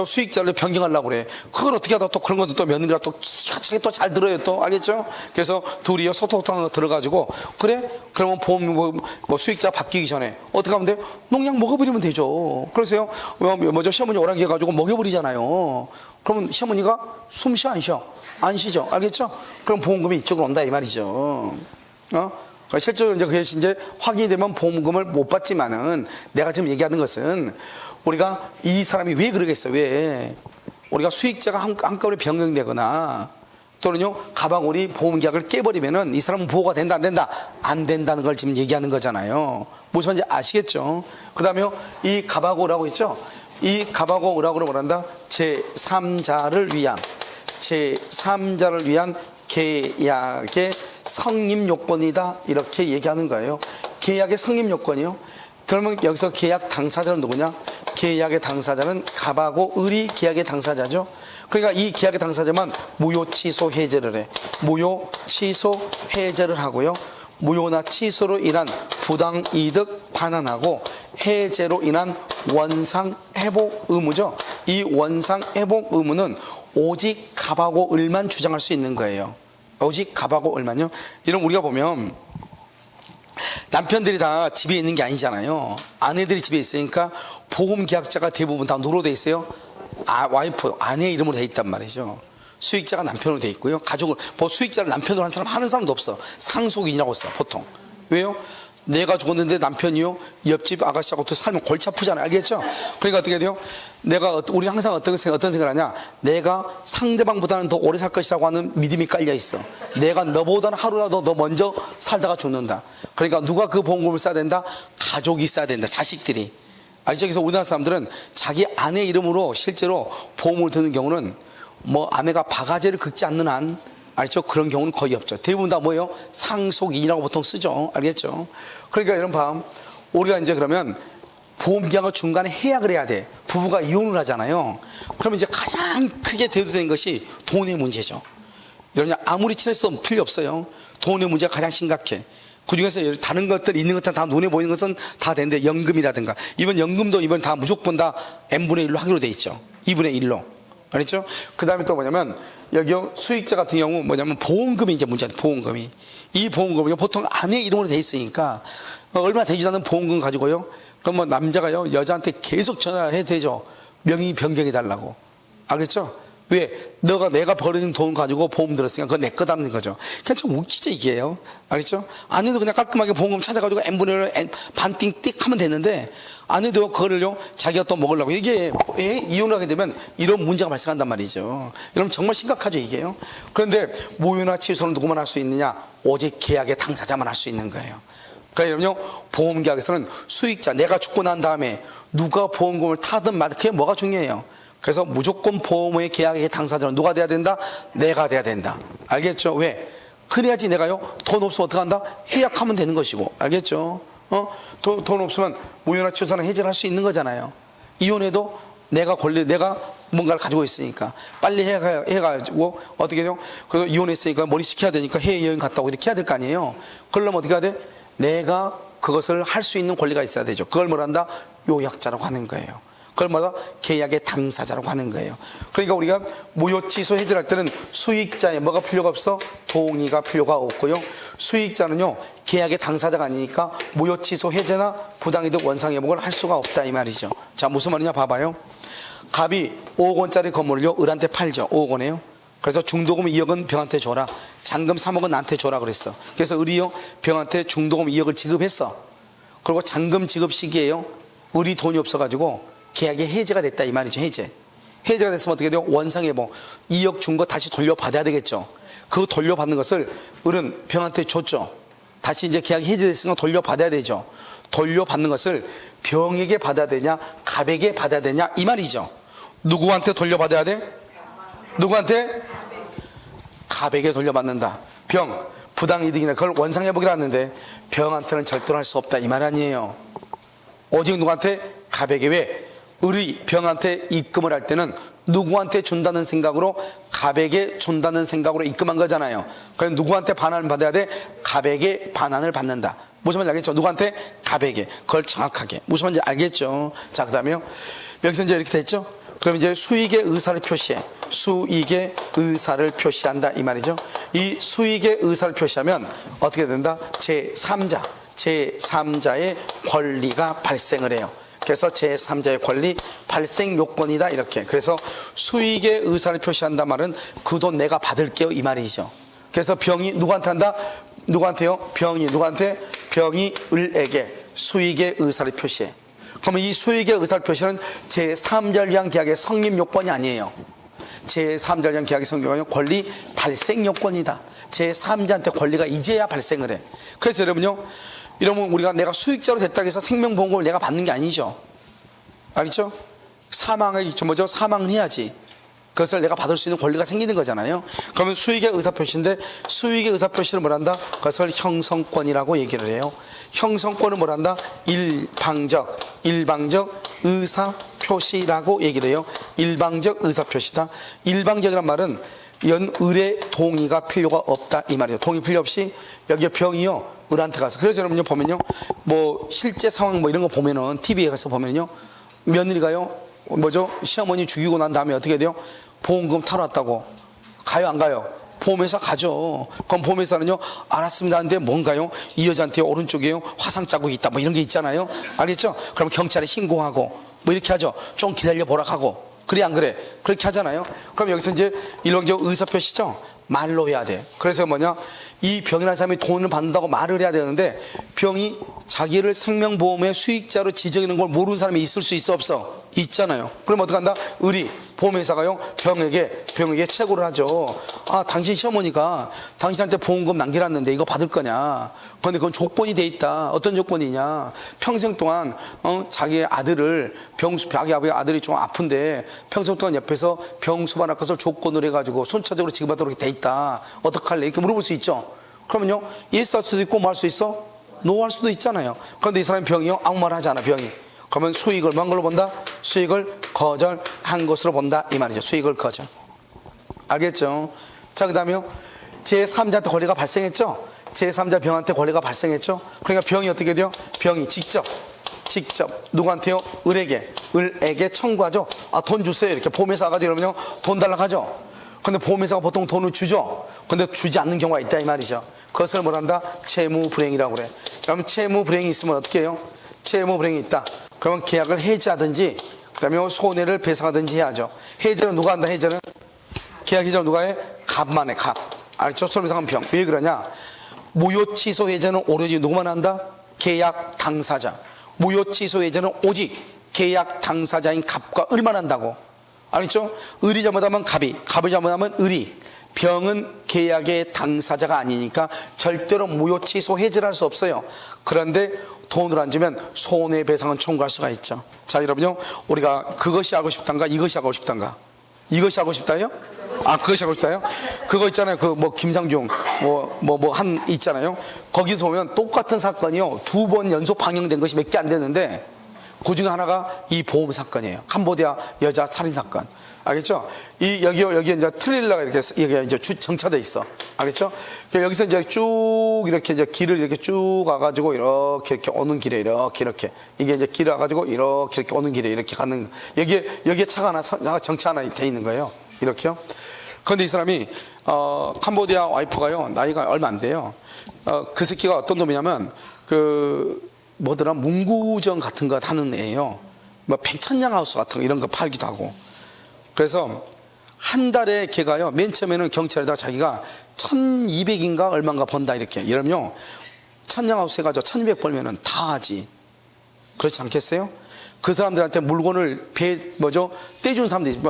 수익자를 변경하려고 그래. 그걸 어떻게 하다 또 그런 것도 또 며느리가 또 기가 차게 또 잘 들어요. 또 알겠죠? 그래서 둘이요 소통하고 들어가지고 그래? 그러면 보험 수익자 바뀌기 전에 어떻게 하면 돼요? 농약 먹어버리면 되죠. 그래서요 시어머니 오라기 해가지고 먹여버리잖아요. 그러면 시어머니가 숨 쉬어 안 쉬어? 안 쉬죠. 알겠죠? 그럼 보험금이 이쪽으로 온다 이 말이죠. 실제로 이제 확인이 되면 보험금을 못 받지만은 내가 지금 얘기하는 것은 우리가 이 사람이 왜 그러겠어요? 왜? 우리가 수익자가 한꺼번에 변경되거나 또는요 갑하고리 보험계약을 깨버리면은 이 사람은 보호가 된다 안 된다? 안 된다는 걸 지금 얘기하는 거잖아요. 무슨 말인지 아시겠죠? 그 다음에 이 갑하고라고 있죠? 이 갑하고 을하고를 뭐란다? 제3자를 위한 계약의 성립 요건이다 이렇게 얘기하는 거예요. 계약의 성립 요건이요. 그러면 여기서 계약 당사자는 누구냐? 계약의 당사자는 갑하고 을이 계약의 당사자죠. 그러니까 이 계약의 당사자만 무효 취소 해제를 해. 무효 취소 해제를 하고요. 무효나 취소로 인한 부당 이득 반환하고 해제로 인한 원상 회복 의무죠. 이 원상 회복 의무는 오직 갑하고 을만 주장할 수 있는 거예요. 오직 갑하고 을만요. 이런 우리가 보면 남편들이 다 집에 있는 게 아니잖아요. 아내들이 집에 있으니까 보험계약자가 대부분 다 누구로 돼 있어요? 와이프, 아내 이름으로 돼 있단 말이죠. 수익자가 남편으로 돼 있고요. 가족을 수익자를 남편으로 하는 사람도 없어. 상속인이라고 써 보통. 왜요? 내가 죽었는데 남편이요 옆집 아가씨하고 또 살면 골치 아프잖아요. 알겠죠? 그러니까 어떻게 돼요? 우리 항상 어떤 생각을 하냐? 내가 상대방보다는 더 오래 살 것이라고 하는 믿음이 깔려 있어. 내가 너보다는 하루라도 더 먼저 살다가 죽는다. 그러니까 누가 그 보험금을 써야 된다? 가족이 써야 된다. 자식들이. 알죠? 그래서 우리나라 사람들은 자기 아내 이름으로 실제로 보험을 드는 경우는 뭐 아내가 바가지를 긁지 않는 한, 알죠? 그런 경우는 거의 없죠. 대부분 다 뭐예요? 상속인이라고 보통 쓰죠. 알겠죠? 그러니까 이런 밤 우리가 이제 그러면 보험계약을 중간에 해약을 해야 돼. 부부가 이혼을 하잖아요. 그러면 이제 가장 크게 대두되는 것이 돈의 문제죠. 여러분 아무리 친했어도 필요 없어요. 돈의 문제가 가장 심각해. 그중에서 다른 것들 있는 것들 다 눈에 보이는 것은 다 되는데 연금이라든가 이번 연금도 이번 다 무조건 다 n분의 1로 하기로 돼 있죠. 2분의 1로. 알겠죠? 그 다음에 또 뭐냐면 여기요 수익자 같은 경우 뭐냐면 보험금이 이제 문제다. 보험금이. 이 보험금이 보통 아내 이름으로 돼 있으니까 얼마 되지 않는 보험금 가지고요. 그럼 뭐 남자가요 여자한테 계속 전화해 되죠. 명의 변경해 달라고. 알겠죠? 왜? 내가 버리는 돈 가지고 보험 들었으니까 그거 내 거다는 거죠. 그냥 좀 웃기죠 이게요. 알겠죠? 아내도 그냥 깔끔하게 보험금 찾아가지고 n분의 1 반띵 띡 하면 되는데 아내도 그거를요 자기가 또 먹으려고. 이게 이혼을 하게 되면 이런 문제가 발생한단 말이죠. 여러분 정말 심각하죠 이게요. 그런데 모유나 취소는 누구만 할 수 있느냐? 오직 계약의 당사자만 할 수 있는 거예요. 그러니까 여러분요 보험계약에서는 수익자 내가 죽고 난 다음에 누가 보험금을 타든 말든 그게 뭐가 중요해요. 그래서 무조건 보험의 계약의 당사자는 누가 돼야 된다? 내가 돼야 된다. 알겠죠? 왜? 그래야지 내가요 돈 없으면 어떻게 한다? 해약하면 되는 것이고. 알겠죠? 돈 없으면 모유나 취소는 해지를 할 수 있는 거잖아요. 이혼해도 내가 뭔가를 가지고 있으니까 빨리 해가지고 어떻게 돼요? 그래서 이혼했으니까 머리 식혀야 되니까 해외여행 갔다 오고 이렇게 해야 될 거 아니에요. 그러려면 어떻게 해야 돼? 내가 그것을 할 수 있는 권리가 있어야 되죠. 그걸 뭐란다? 요약자라고 하는 거예요. 그걸 뭐다? 계약의 당사자라고 하는 거예요. 그러니까 우리가 무효 취소 해지를 할 때는 수익자의 뭐가 필요가 없어? 동의가 필요가 없고요. 수익자는요 계약의 당사자가 아니니까 무효 취소 해제나 부당이득 원상회복을 할 수가 없다 이 말이죠. 자 무슨 말이냐 봐봐요. 갑이 5억 원짜리 건물을요 을한테 팔죠. 5억 원에요. 그래서 중도금 2억은 병한테 줘라. 잔금 3억은 나한테 줘라 그랬어. 그래서 을이요 병한테 중도금 2억을 지급했어. 그리고 잔금 지급 시기에요 을이 돈이 없어가지고 계약이 해제가 됐다 이 말이죠. 해제가 됐으면 어떻게 돼요? 원상회복 2억 준 거 다시 돌려받아야 되겠죠. 그 돌려받는 것을 을은 병한테 줬죠. 다시 이제 계약이 해제됐으니까 돌려받아야 되죠. 돌려받는 것을 병에게 받아야 되냐 갑에게 받아야 되냐 이 말이죠. 누구한테 돌려받아야 돼? 누구한테? 갑에게 돌려받는다. 병 부당이득이나 그걸 원상회복이라 하는데 병한테는 절대로 할 수 없다 이 말 아니에요. 오직 누구한테? 갑에게. 왜? 을이 병한테 입금을 할 때는 누구한테 준다는 생각으로 갑에게 준다는 생각으로 입금한 거잖아요. 그래서 누구한테 반환을 받아야 돼? 갑에게 반환을 받는다. 무슨 말인지 알겠죠? 누구한테? 갑에게. 그걸 정확하게. 무슨 말인지 알겠죠? 자, 그 다음에요. 여기서 이제 이렇게 됐죠? 그럼 이제 수익의 의사를 표시해. 수익의 의사를 표시한다 이 말이죠. 이 수익의 의사를 표시하면 어떻게 된다? 제3자의 권리가 발생을 해요. 그래서 제3자의 권리 발생 요건이다 이렇게. 그래서 수익의 의사를 표시한다 말은 그 돈 내가 받을게요 이 말이죠. 그래서 병이 누구한테 한다? 누구한테요? 병이 누구한테? 병이 을에게 수익의 의사를 표시해. 그러면 이 수익의 의사를 표시는 제3자를 위한 계약의 성립 요건이 아니에요. 제3자를 위한 계약의 성립 요건은 권리 발생 요건이다. 제3자한테 권리가 이제야 발생을 해. 그래서 여러분요 이러면 우리가 내가 수익자로 됐다고 해서 생명보험금을 내가 받는 게 아니죠. 알겠죠? 사망은 해야지. 그것을 내가 받을 수 있는 권리가 생기는 거잖아요. 그러면 수익의 의사표시인데 수익의 의사표시를 뭐란다? 그것을 형성권이라고 얘기를 해요. 형성권을 뭐란다? 일방적 의사표시라고 얘기를 해요. 일방적 의사표시다. 일방적이란 말은 을의 동의가 필요가 없다 이 말이에요. 동의 필요 없이 여기에 병이요 을한테 가서. 그래서 여러분요 보면요 뭐 실제 상황 뭐 이런 거 보면은 TV에 가서 보면요 며느리가요 시어머니 죽이고 난 다음에 어떻게 돼요? 보험금 타러 왔다고 가요 안 가요? 보험회사 가죠. 그럼 보험회사는요 알았습니다 하는데 뭔가요? 이 여자한테 오른쪽에요 화상 자국이 있다 뭐 이런 게 있잖아요. 알겠죠? 그럼 경찰에 신고하고 뭐 이렇게 하죠. 좀 기다려 보라 하고. 그래 안 그래? 그렇게 하잖아요. 그럼 여기서 이제 일방적 의사표시죠. 말로 해야 돼. 그래서 뭐냐, 이 병이라는 사람이 돈을 받는다고 말을 해야 되는데, 병이 자기를 생명보험의 수익자로 지정하는 걸 모르는 사람이 있을 수 있어 없어? 있잖아요. 그럼 어떡한다? 보험회사가요 병에게 채고를 하죠. 아, 당신 시어머니가 당신한테 보험금 남겨놨는데 이거 받을 거냐? 그런데 그건 조건이 돼 있다. 어떤 조건이냐? 평생 동안 자기의 아들을 자기 아들이 좀 아픈데 평생 동안 옆에서 병 수반할 것을 조건으로 해가지고 순차적으로 지급하도록 돼 있다. 어떡할래? 이렇게 물어볼 수 있죠. 그러면요, 예스 할 수도 있고 뭐 할 수 있어? 노 할 수도 있잖아요. 그런데 이 사람이 병이요, 아무 말 하지 않아. 병이. 그러면 수익을 뭔 걸로 본다? 수익을 거절한 것으로 본다, 이 말이죠. 수익을 거절. 알겠죠? 자, 그 다음에요, 제3자한테 권리가 발생했죠. 제3자 병한테 권리가 발생했죠. 그러니까 병이 어떻게 돼요? 병이 직접 누구한테요? 을에게 청구하죠. 아, 돈 주세요. 이렇게 보험회사 가지고 이러면요, 돈 달라고 하죠. 근데 보험회사가 보통 돈을 주죠. 근데 주지 않는 경우가 있다, 이 말이죠. 그것을 뭐란다? 채무불행이라고 그래. 그럼 채무불행이 있으면 어떻게 해요? 채무불행이 있다. 그러면 계약을 해지하든지, 그 다음에 손해를 배상하든지 해야죠. 해제는 누가 한다? 해제는? 계약 해제는 누가 해? 갑만 해, 갑. 알죠? 손해배상은 병. 왜 그러냐? 무효 취소 해제는 오로지 누구만 한다? 계약 당사자. 무효 취소 해제는 오직 계약 당사자인 갑과 을만 한다고. 알겠죠? 을이 잘못하면 갑이, 갑이 잘못하면 을이. 병은 계약의 당사자가 아니니까 절대로 무효 취소 해제를 할 수 없어요. 그런데 돈을 안 주면 손해배상은 청구할 수가 있죠. 자, 여러분요, 우리가 그것이 하고 싶단가, 이것이 하고 싶단가? 이것이 하고 싶다요? 아, 그것이 하고 싶다요? 그거 있잖아요. 김상중 있잖아요. 거기서 보면 똑같은 사건이요, 2번 연속 방영된 것이 몇 개 안 되는데, 그 중에 하나가 이 보험 사건이에요. 캄보디아 여자 살인 사건. 알겠죠? 여기 이제 트레일러가 이렇게 이제 정차돼 있어. 알겠죠? 여기서 이제 쭉 이렇게 이제 길을 이렇게 쭉 가가지고 이렇게 오는 길에 이렇게 이게 이제 길을 가가지고 이렇게 오는 길에 이렇게 가는, 여기에 차가 하나 정차 하나 돼 있는 거예요. 이렇게요. 그런데 이 사람이 캄보디아 와이프가요, 나이가 얼마 안 돼요. 그 새끼가 어떤 놈이냐면 뭐더라, 문구점 같은 거 하는 애예요. 뭐 천냥하우스 같은 거 이런 거 팔기도 하고. 그래서 한 달에 걔가요, 맨 처음에는 경찰에다가 자기가 1200인가 얼마인가 번다 이렇게 이러면요, 천냥하우스 해가지고 1200 벌면은 다 하지. 그렇지 않겠어요? 그 사람들한테 물건을 떼준 사람들,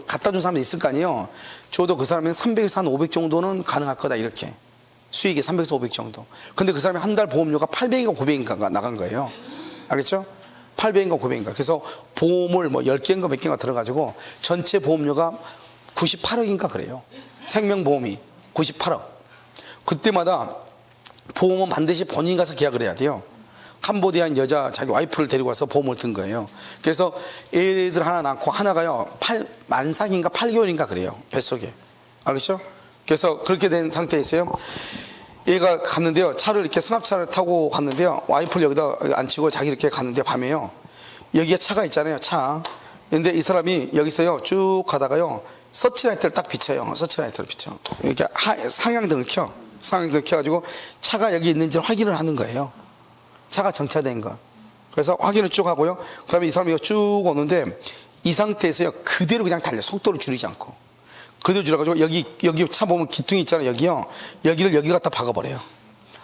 갖다 준 사람들 있을 거 아니에요. 저도 그 사람은 300에서 한 500 정도는 가능할 거다 이렇게. 수익이 300에서 500 정도. 근데 그 사람이 한 달 보험료가 800인가 900인가 나간 거예요. 알겠죠? 800인가 900인가. 그래서 보험을 10개인가 몇 개인가 들어가지고 전체 보험료가 98억인가 그래요. 생명보험이 98억. 그때마다 보험은 반드시 본인이 가서 계약을 해야 돼요. 캄보디아인 여자 자기 와이프를 데리고 와서 보험을 든 거예요. 그래서 애들 하나 낳고 하나가요, 만삭인가 8개월인가 그래요. 뱃속에. 알겠죠? 그래서 그렇게 된 상태에서요, 얘가 갔는데요, 차를 이렇게 승합차를 타고 갔는데요, 와이프를 여기다 앉히고 자기 이렇게 갔는데 밤에요, 여기에 차가 있잖아요, 차. 근데 이 사람이 여기서요 쭉 가다가요, 서치라이트를 딱 비춰요. 서치라이트를 비춰. 이렇게 상향등을 켜가지고 차가 여기 있는지를 확인을 하는 거예요. 차가 정차된 거. 그래서 확인을 쭉 하고요, 그 다음에 이 사람이 쭉 오는데 이 상태에서요 그대로 그냥 달려. 속도를 줄이지 않고 그대로 줄여가지고 여기 차 보면 기둥이 있잖아요. 여기를 여기 갖다 박아버려요.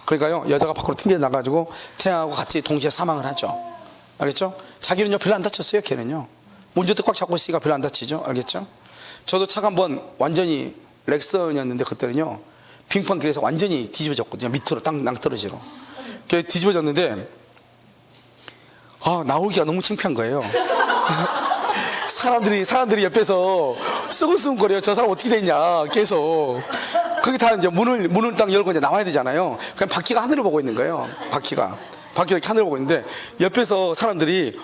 그러니까요, 여자가 밖으로 튕겨 나가지고 태양하고 같이 동시에 사망을 하죠. 알겠죠? 자기는요 별로 안 다쳤어요. 걔는요 운전대 꽉 잡고 있으니까 별로 안 다치죠. 알겠죠? 저도 차가 한번 완전히 렉선이었는데 그때는요 빙판 길에서 완전히 뒤집어졌거든요. 밑으로 딱 낭떠러지로 뒤집어졌는데 나오기가 너무 창피한 거예요. 사람들이 옆에서 쓰글쓰글거려요. 저 사람 어떻게 됐냐 계속. 거기 다 이제 문을 딱 열고 이제 나와야 되잖아요. 그냥 바퀴가 하늘을 보고 있는 거예요. 바퀴가 이렇게 하늘을 보고 있는데 옆에서 사람들이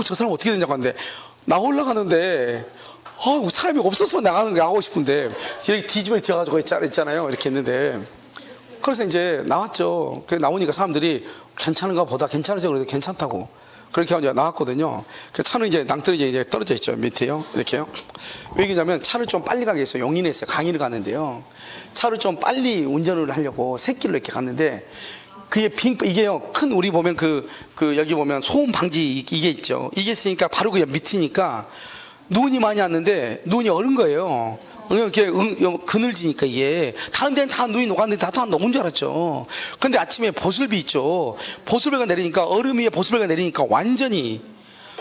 저 사람 어떻게 됐냐고 하는데, 나오려가는데 사람이 없었으면 나가고 싶은데 이렇게 뒤집어져가지고 있잖아요. 이렇게 했는데, 그래서 이제 나왔죠. 나오니까 사람들이 괜찮은가 보다, 괜찮으세요? 그래서 괜찮다고. 그렇게 하고 이제 나왔거든요. 그 차는 이제 낭떠러지 이제 떨어져 있죠. 밑에요. 이렇게요. 왜 그러냐면 차를 좀 빨리 가게 했어요. 용인에서 강의를 갔는데요. 차를 좀 빨리 운전을 하려고 새길로 이렇게 갔는데, 이게요, 우리 보면 여기 보면 소음 방지 이게 있죠. 이게 있으니까 바로 그 밑이니까 눈이 많이 왔는데 눈이 얼은 거예요. 이렇게 그늘지니까 이게 다른 데는 다 눈이 녹았는데 다 녹은 줄 알았죠. 근데 아침에 보슬비 있죠. 보슬비가 내리니까 얼음 위에 보슬비가 내리니까 완전히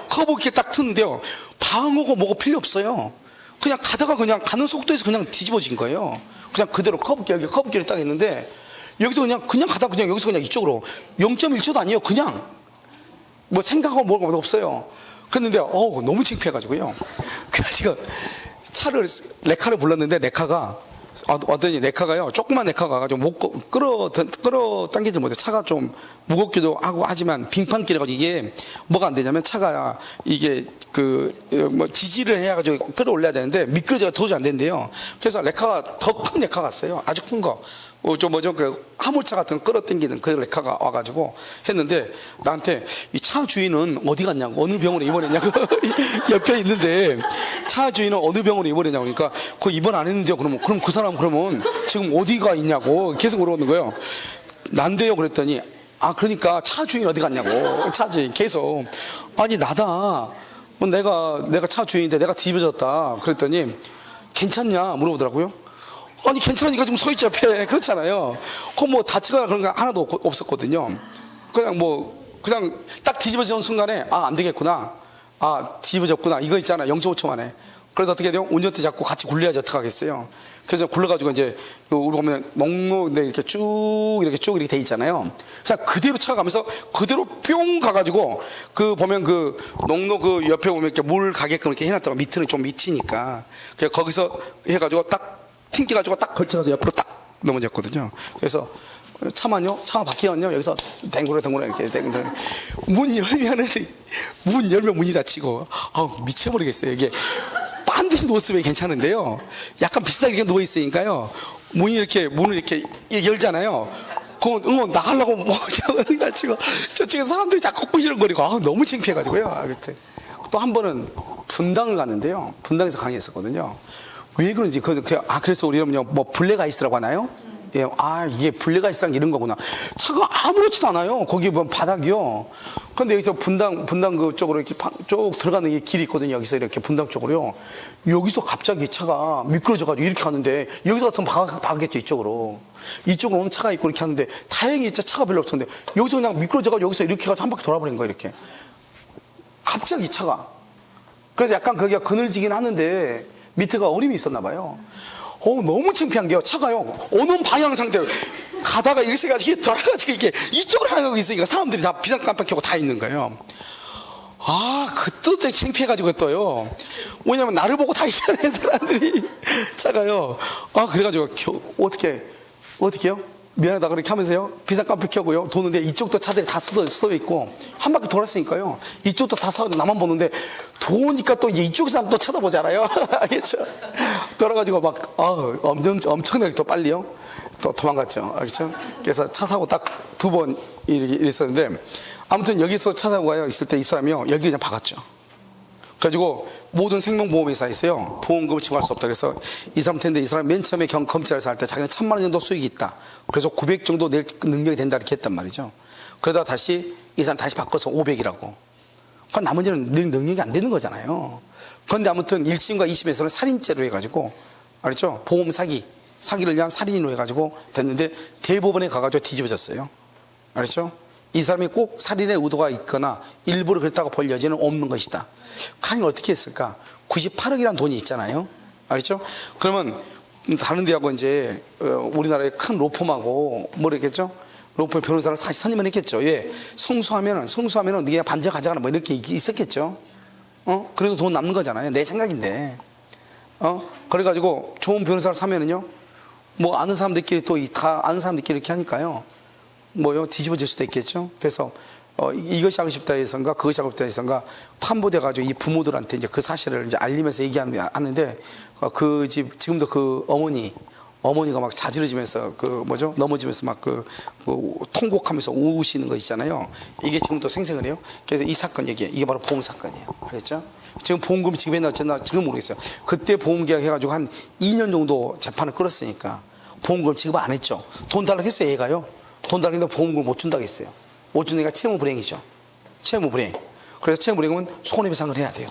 커브 이렇게 딱 트는데요. 방어고 뭐고 필요 없어요. 그냥 가다가 그냥 가는 속도에서 그냥 뒤집어진 거예요. 그냥 그대로 커브길, 여기 커브길을 딱 있는데 여기서 그냥 가다 그냥 여기서 그냥 이쪽으로 0.1초도 아니에요. 그냥 뭐 생각하고 뭐가 없어요. 그랬는데 너무 창피해가지고요. 그래가지고 차를 레카를 불렀는데 레카가 왔더니 레카가요, 조그만 레카가 가지고 못 끌어당기지 못해. 차가 좀 무겁기도 하고 하지만 빙판길에 가지고 이게 뭐가 안 되냐면 차가 이게 뭐 지지를 해가지고 끌어올려야 되는데 미끄러져가 도저히 안 된대요. 그래서 레카가 더 큰 레카가 왔어요. 아주 큰 거. 화물차 같은 거 끌어당기는 그 레카가 와가지고 했는데 나한테 이 차 주인은 어디 갔냐고, 어느 병원에 입원했냐고 옆에 있는데 차 주인은 어느 병원에 입원했냐고. 그러니까 그 입원 안 했는데요. 그럼 그 사람 그러면 지금 어디가 있냐고 계속 물어보는 거예요. 난데요. 그랬더니 그러니까 차 주인 어디 갔냐고. 차 주인 계속 아니 나다. 내가 차 주인인데 내가 뒤집어졌다. 그랬더니 괜찮냐 물어보더라고요. 아니 괜찮으니까 지금 서 있지 앞에. 그렇잖아요. 뭐 다치거나 그런 거 하나도 없었거든요. 그냥 딱 뒤집어지는 순간에 안 되겠구나, 뒤집어졌구나, 이거 있잖아 0.5초 만에. 그래서 어떻게 돼요? 운전대 잡고 같이 굴려야지 어떡하겠어요. 그래서 굴러가지고 이제 우리 보면 목록인데 이렇게 쭉 이렇게 돼 있잖아요. 그냥 그대로 차가면서 그대로 뿅 가가지고 보면 농로 옆에 보면 이렇게 물 가게끔 이렇게 해놨다가 밑에는 좀 밑이니까 그냥 거기서 해가지고 딱 튕겨가지고 딱 걸쳐서 옆으로 딱 넘어졌거든요. 그래서 차가 바뀌었냐 여기서 댕구라 이렇게 댕구라. 문 열면 문이 닫히고 미쳐버리겠어요. 이게 반드시 누웠으면 괜찮은데요. 약간 비슷하게 누워 있으니까요. 문을 이렇게 열잖아요. 그럼 나가려고 닫히고 저쪽에 사람들이 자꾸 꾸시렁거리고 너무 창피해가지고요. 또 한 번은 분당을 갔는데요. 분당에서 강의했었거든요. 왜 그런지 그래서 우리는 뭐 블랙아이스라고 하나요? 예, 이게 블랙아이스랑 이런 거구나. 차가 아무렇지도 않아요. 거기 보면 바닥이요. 근데 여기서 분당 그쪽으로 이렇게 쭉 들어가는 길이 있거든요. 여기서 이렇게 분당 쪽으로요. 여기서 갑자기 차가 미끄러져가지고 이렇게 가는데 여기서 갔으면 박겠죠. 이쪽으로 오는 차가 있고 이렇게 하는데 다행히 차가 별로 없었는데 여기서 그냥 미끄러져가지고 여기서 이렇게 가서 한 바퀴 돌아버린 거예요. 이렇게 갑자기 차가. 그래서 약간 거기가 그늘지긴 하는데 밑에가 얼음이 있었나 봐요. 너무 창피한 게요. 차가요. 어느 방향 상태로 가다가 이렇게 해가지고 돌아가지고 이게 이쪽으로 향하고 있으니까 사람들이 다 비상 깜빡하고 다 있는 거예요. 그것도 창피해가지고 또요. 왜냐면 나를 보고 다 있잖아요. 사람들이. 차가요. 그래가지고 어떻게요? 미안하다 그렇게 하면서요. 비상 깜빡 켜고요. 도는데 이쪽도 차들이 다 쏟아 있고 한 바퀴 돌았으니까요. 이쪽도 다 나만 보는데 도니까 또 이쪽 사람 또 쳐다보잖아요. 알겠죠? 돌아가지고 엄청나게 또 빨리요. 또 도망갔죠. 알겠죠? 그래서 차 사고 딱 2번 이랬었는데 아무튼 여기서 차 사고가 있을 때 이 사람이요. 여기를 그냥 박았죠. 그래가지고 모든 생명보험회사에 있어요. 보험금을 지급할 수 없다. 그래서 이 사람한테 이 사람 맨 처음에 검찰에서 할 때 자기는 1,000만 원 정도 수익이 있다. 그래서 900 정도 낼 능력이 된다 이렇게 했단 말이죠. 그러다가 다시 이 사람 다시 바꿔서 500이라고. 그건 나머지는 늘 능력이 안 되는 거잖아요. 그런데 아무튼 1심과 2심에서는 살인죄로 해가지고 알았죠? 보험 사기를 위한 살인으로 해가지고 됐는데 대법원에 가가지고 뒤집어졌어요. 알았죠? 이 사람이 꼭 살인의 의도가 있거나 일부러 그랬다고 볼 여지는 없는 것이다. 강이 어떻게 했을까? 98억이라는 돈이 있잖아요. 알겠죠? 그러면 다른 데하고 이제 우리나라의 큰 로펌하고 뭐랬겠죠? 로펌 변호사를 사실 선임을 했겠죠. 예, 성수하면은 네가 반제 가져가나 뭐 이렇게 있었겠죠. 그래도 돈 남는 거잖아요. 내 생각인데. 그래가지고 좋은 변호사를 사면은요, 뭐 아는 사람들끼리 또 다 아는 사람들끼리 이렇게 하니까요, 뒤집어질 수도 있겠죠. 그래서 이것이 하고 싶다 해서인가 그것이 하고 싶다 해서인가 판보돼 가지고 이 부모들한테 이제 그 사실을 이제 알리면서 얘기하는데 지금도 그 어머니가 막 자지러지면서 넘어지면서 막 통곡하면서 우시는 거 있잖아요. 이게 지금도 생생을 해요. 그래서 이 사건 이게 바로 보험 사건이에요. 알겠죠? 지금 보험금 지급했나 어쨌나 지금 모르겠어요. 그때 보험 계약 해가지고 한 2년 정도 재판을 끌었으니까 보험금 지급 안 했죠. 돈 달라고 했어요. 얘가요. 돈 달라고 했는데 보험금을 못 준다고 했어요. 못 주는 애가 채무불이행이죠. 채무불이행. 그래서 채무불이행은 손해배상을 해야 돼요.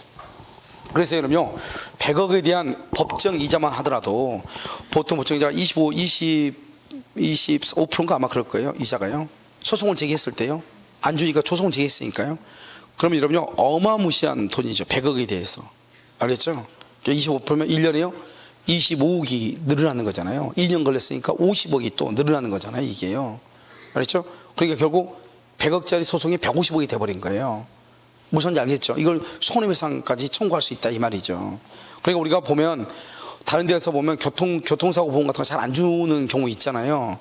그래서 여러분요, 100억에 대한 법정 이자만 하더라도 보통 법정 이자가 25%인가 아마 그럴 거예요. 이자가요. 소송을 제기했을 때요. 안 주니까 소송을 제기했으니까요. 그러면 여러분요, 어마무시한 돈이죠. 100억에 대해서. 알겠죠? 25%면 1년에요 25억이 늘어나는 거잖아요. 2년 걸렸으니까 50억이 또 늘어나는 거잖아요. 이게요. 알겠죠? 그러니까 결국 100억짜리 소송이 150억이 돼버린 거예요. 무슨지 알겠죠? 이걸 손해배상까지 청구할 수 있다 이 말이죠. 그러니까 우리가 보면 다른 데서 보면 교통사고 보험 같은 거 잘 안 주는 경우 있잖아요.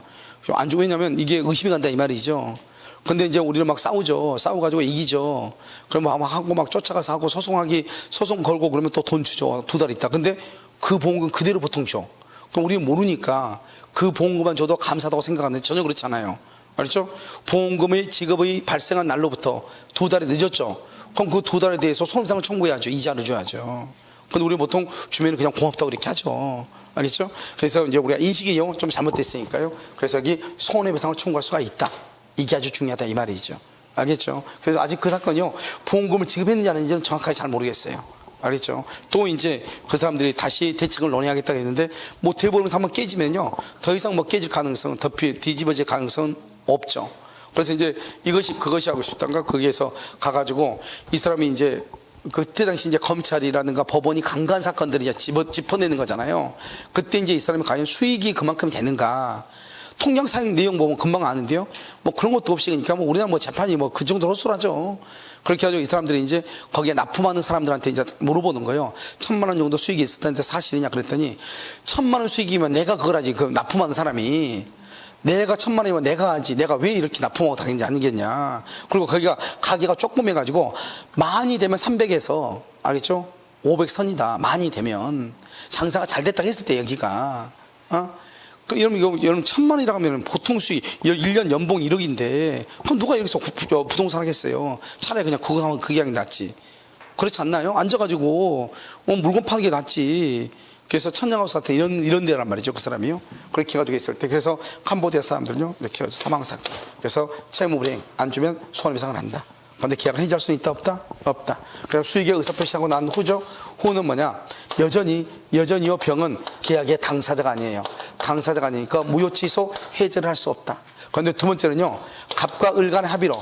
안 주고, 왜냐면 이게 의심이 간다 이 말이죠. 근데 이제 우리는 막 싸우죠. 싸워가지고 이기죠. 그러면 막 하고 막 쫓아가서 하고 소송 걸고 그러면 또 돈 주죠. 2달 있다. 근데 그 보험금 그대로 보통 줘. 그럼 우리는 모르니까 그 보험금만 줘도 감사하다고 생각하는데 전혀 그렇지 않아요. 알죠? 보험금의 지급의 발생한 날로부터 2달이 늦었죠. 그럼 그 2달에 대해서 손해배상을 청구해야죠. 이자를 줘야죠. 근데 우리 보통 주면 그냥 고맙다고 이렇게 하죠. 알겠죠? 그래서 이제 우리가 인식이 좀 잘못됐으니까요. 그래서 여기 손해배상을 청구할 수가 있다. 이게 아주 중요하다 이 말이죠. 알겠죠? 그래서 아직 그 사건이요, 보험금을 지급했는지 안 했는지는 정확하게 잘 모르겠어요. 알겠죠? 또 이제 그 사람들이 다시 대책을 논의하겠다고 했는데, 뭐 대법원에서 한번 깨지면요, 더 이상 뭐 깨질 가능성은, 뒤집어질 가능성은 없죠. 그래서 이제 그것이 하고 싶단가, 거기에서 가가지고 이 사람이 이제 그때 당시 이제 검찰이라든가 법원이 강간 사건들을 이제 짚어내는 거잖아요. 그때 이제 이 사람이 과연 수익이 그만큼 되는가. 통장 사용 내용 보면 금방 아는데요. 뭐 그런 것도 없이, 그러니까 뭐 우리나라 뭐 재판이 뭐 그 정도로 헛술하죠. 그렇게 해가지고 이 사람들이 이제 거기에 납품하는 사람들한테 이제 물어보는 거예요. 1000만 원 정도 수익이 있었다는데 사실이냐 그랬더니, 1000만 원 수익이면 내가 그걸 하지, 그 납품하는 사람이. 내가 1000만 원이면 내가 하지, 내가 왜 이렇게 납품하고 다니는지 아니겠냐. 그리고 거기가 가게가 조금 해가지고 많이 되면 300에서, 알겠죠? 500선이다. 많이 되면 장사가 잘 됐다고 했을 때 여기가, 여러분 1000만 원이라고 하면 보통 수익 1년 연봉 1억인데 그럼 누가 여기서 부동산 하겠어요? 차라리 그냥 그거 하면 그게 낫지. 그렇지 않나요? 앉아가지고 물건 파는 게 낫지. 그래서 천냥하우스 같은 이런 데란 말이죠. 그 사람이요. 그렇게 해가지고 있을 때, 그래서 캄보디아 사람들은요, 이렇게 해가지고 사망사건. 그래서 채무불이행 안 주면 손해배상을 한다. 그런데 계약을 해지할 수 있다 없다? 없다. 그래서 수익의 의사표시하고 난 후죠. 후는 뭐냐? 여전히요, 병은 계약의 당사자가 아니에요. 당사자가 아니니까 무효 취소 해제를 할 수 없다. 그런데 두 번째는요, 갑과 을 간의 합의로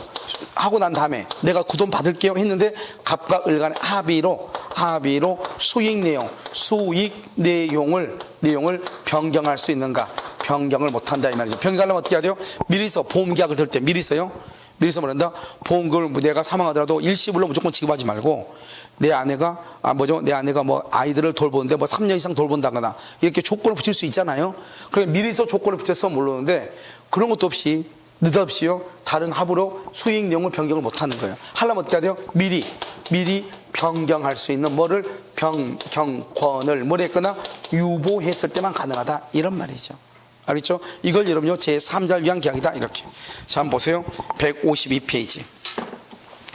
하고 난 다음에 내가 그 돈 받을게요 했는데, 갑과 을 간의 합의로 수익 내용을 변경할 수 있는가? 변경을 못한다 이 말이죠. 변경하려면 어떻게 해야 돼요? 미리서 보험계약을 들 때 미리서 뭐란다? 보험금을 내가 사망하더라도 일시불로 무조건 지급하지 말고, 내 아내가 뭐 아이들을 돌보는데 뭐 3년 이상 돌본다거나 이렇게 조건을 붙일 수 있잖아요. 그러니까 미리서 조건을 붙여서 모르는데, 그런 것도 없이 느닷없이요, 다른 합으로 수익 내용을 변경을 못하는 거예요. 하려면 어떻게 해야 돼요? 미리 변경할 수 있는 뭐를 변경권을 했거나 유보했을 때만 가능하다 이런 말이죠. 알겠죠? 이걸 여러분요, 제3자를 위한 계약이다 이렇게. 자, 한번 보세요. 152페이지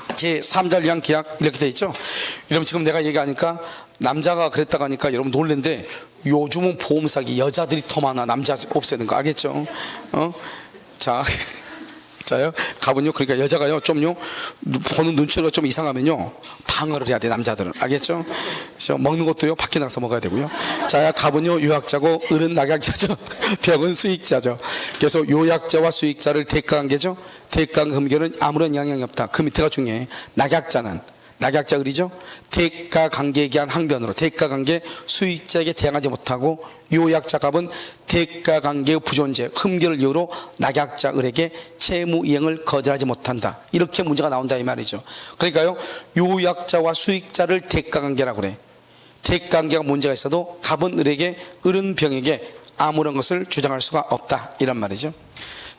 제3자를 위한 계약 이렇게 돼 있죠. 여러분 지금 내가 얘기하니까 남자가 그랬다고 하니까 여러분 놀랜데, 요즘은 보험 사기 여자들이 더 많아. 남자 없애는 거 알겠죠? 자요, 가본요. 그러니까 여자가요, 좀요, 보는 눈치가 좀 이상하면요, 방어를 해야 돼, 남자들은. 알겠죠? 그래서 먹는 것도요, 밖에 나가서 먹어야 되고요. 자, 가본요, 요약자고, 을은 낙약자죠. 병은 수익자죠. 그래서 요약자와 수익자를 대가관계죠. 대가관계는 아무런 영향이 없다. 그 밑에가 중요해. 낙약자 을이죠. 대가관계에 대한 항변으로 대가관계 수익자에게 대항하지 못하고, 요약자 갑은 대가관계의 부존재 흠결을 이유로 낙약자 을에게 채무이행을 거절하지 못한다. 이렇게 문제가 나온다 이 말이죠. 그러니까요, 요약자와 수익자를 대가관계라고 그래. 대가관계가 문제가 있어도 갑은 을에게, 을은 병에게 아무런 것을 주장할 수가 없다 이란 말이죠.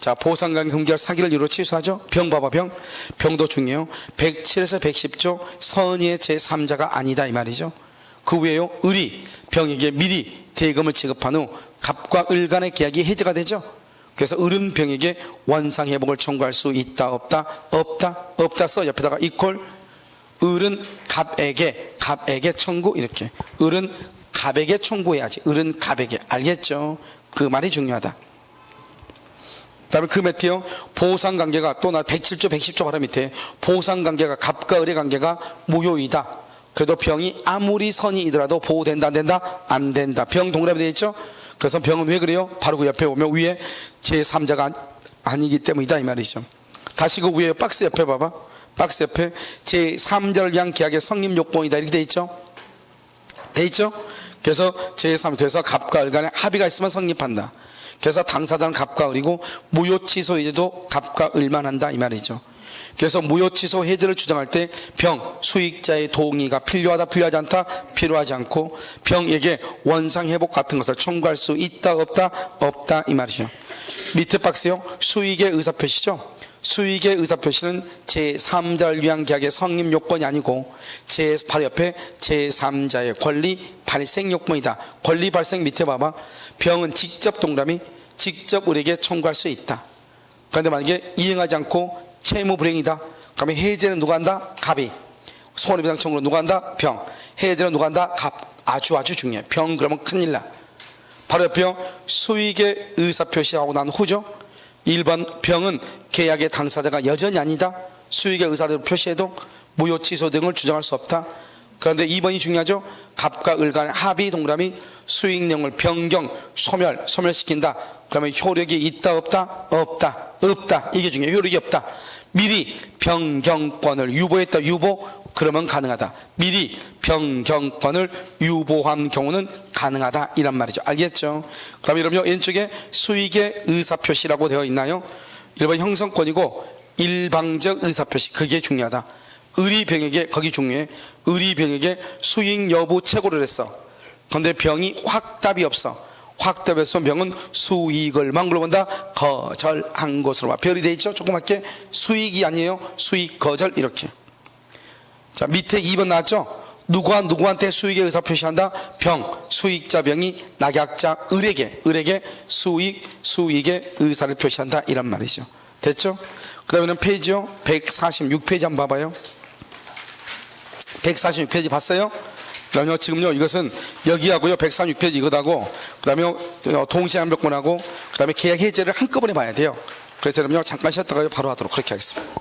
자, 보상관계 흠결 사기를 이유로 취소하죠. 병 봐봐, 병도 중요해요. 107에서 110조 선의의 제3자가 아니다 이 말이죠. 그 외에요, 을이 병에게 미리 대금을 지급한 후 갑과 을 간의 계약이 해제가 되죠. 그래서 을은 병에게 원상회복을 청구할 수 있다 없다? 없다 써. 옆에다가 이퀄 을은 갑에게 청구 이렇게. 을은 갑에게 청구해야지. 을은 갑에게. 알겠죠? 그 말이 중요하다. 그다음에 그 밑에요, 보상관계가 또 나 107조 110조 바로 밑에 보상관계가 갑과 을의 관계가 무효이다. 그래도 병이 아무리 선이더라도 보호된다 안 된다? 안 된다. 병 동그라미 되어 있죠? 그래서 병은 왜 그래요? 바로 그 옆에 보면 위에 제3자가 아니기 때문이다 이 말이죠. 다시 그 위에 박스 옆에 봐봐. 박스 옆에 제3자를 위한 계약의 성립 요건이다 이렇게 돼 있죠? 돼 있죠? 그래서 제3, 그래서 갑과 을 간에 합의가 있으면 성립한다. 그래서 당사자는 갑과 을이고 무효 취소 해제도 갑과 을만 한다 이 말이죠. 그래서 무효 취소 해제를 주장할 때 병 수익자의 동의가 필요하다 필요하지 않다 필요하지 않고 병에게 원상 회복 같은 것을 청구할 수 있다 없다 없다 이 말이죠. 밑에 박스요. 수익의 의사표시죠. 수익의 의사표시는 제3자를 위한 계약의 성립 요건이 아니고 바로 옆에 제3자의 권리 발생 요건이다. 권리 발생 밑에 봐봐. 병은 직접 동그라미 직접 을에게 청구할 수 있다. 그런데 만약에 이행하지 않고 채무 불이행이다. 그러면 해제는 누가 한다? 갑이. 손해배상 청구는 누가 한다? 병. 해제는 누가 한다? 갑. 아주 중요해. 병 그러면 큰일 나. 바로 옆에요. 수익의 의사표시하고 난 후죠. 1번 병은 계약의 당사자가 여전히 아니다. 수익의 의사를 표시해도 무효 취소 등을 주장할 수 없다. 그런데 2번이 중요하죠. 갑과 을 간의 합의 동그라미 수익 내용을 변경, 소멸시킨다. 그러면 효력이 있다 없다? 없다. 이게 중요해요. 효력이 없다. 미리 변경권을 유보했다. 유보 그러면 가능하다. 미리 변경권을 유보한 경우는 가능하다 이란 말이죠. 알겠죠? 그럼 여러분 왼쪽에 수익의 의사표시라고 되어 있나요? 1번 형성권이고 일방적 의사표시 그게 중요하다. 을이 병에게 거기 중요해. 을이 병에게 수익 여부 최고를 했어. 그런데 병이 확답이 없어. 확답이 없으면 병은 수익을만 물어본다. 거절한 것으로 봐. 별이 돼 있죠? 조그맣게 수익이 아니에요. 수익 거절 이렇게. 자 밑에 2번 나왔죠? 누구한테 수익의 의사 표시한다? 병, 수익자 병이 낙약자 을에게 수익의 의사를 표시한다 이란 말이죠. 됐죠? 그 다음에는 페이지요 146페이지 한번 봐봐요. 146페이지 봤어요? 그러면 지금요 이것은 여기하고요 146페이지 이것하고 그 다음에 동시에 한몇권하고 그 다음에 계약 해제를 한꺼번에 봐야 돼요. 그래서 여러분요 잠깐 쉬었다가 바로 하도록 그렇게 하겠습니다.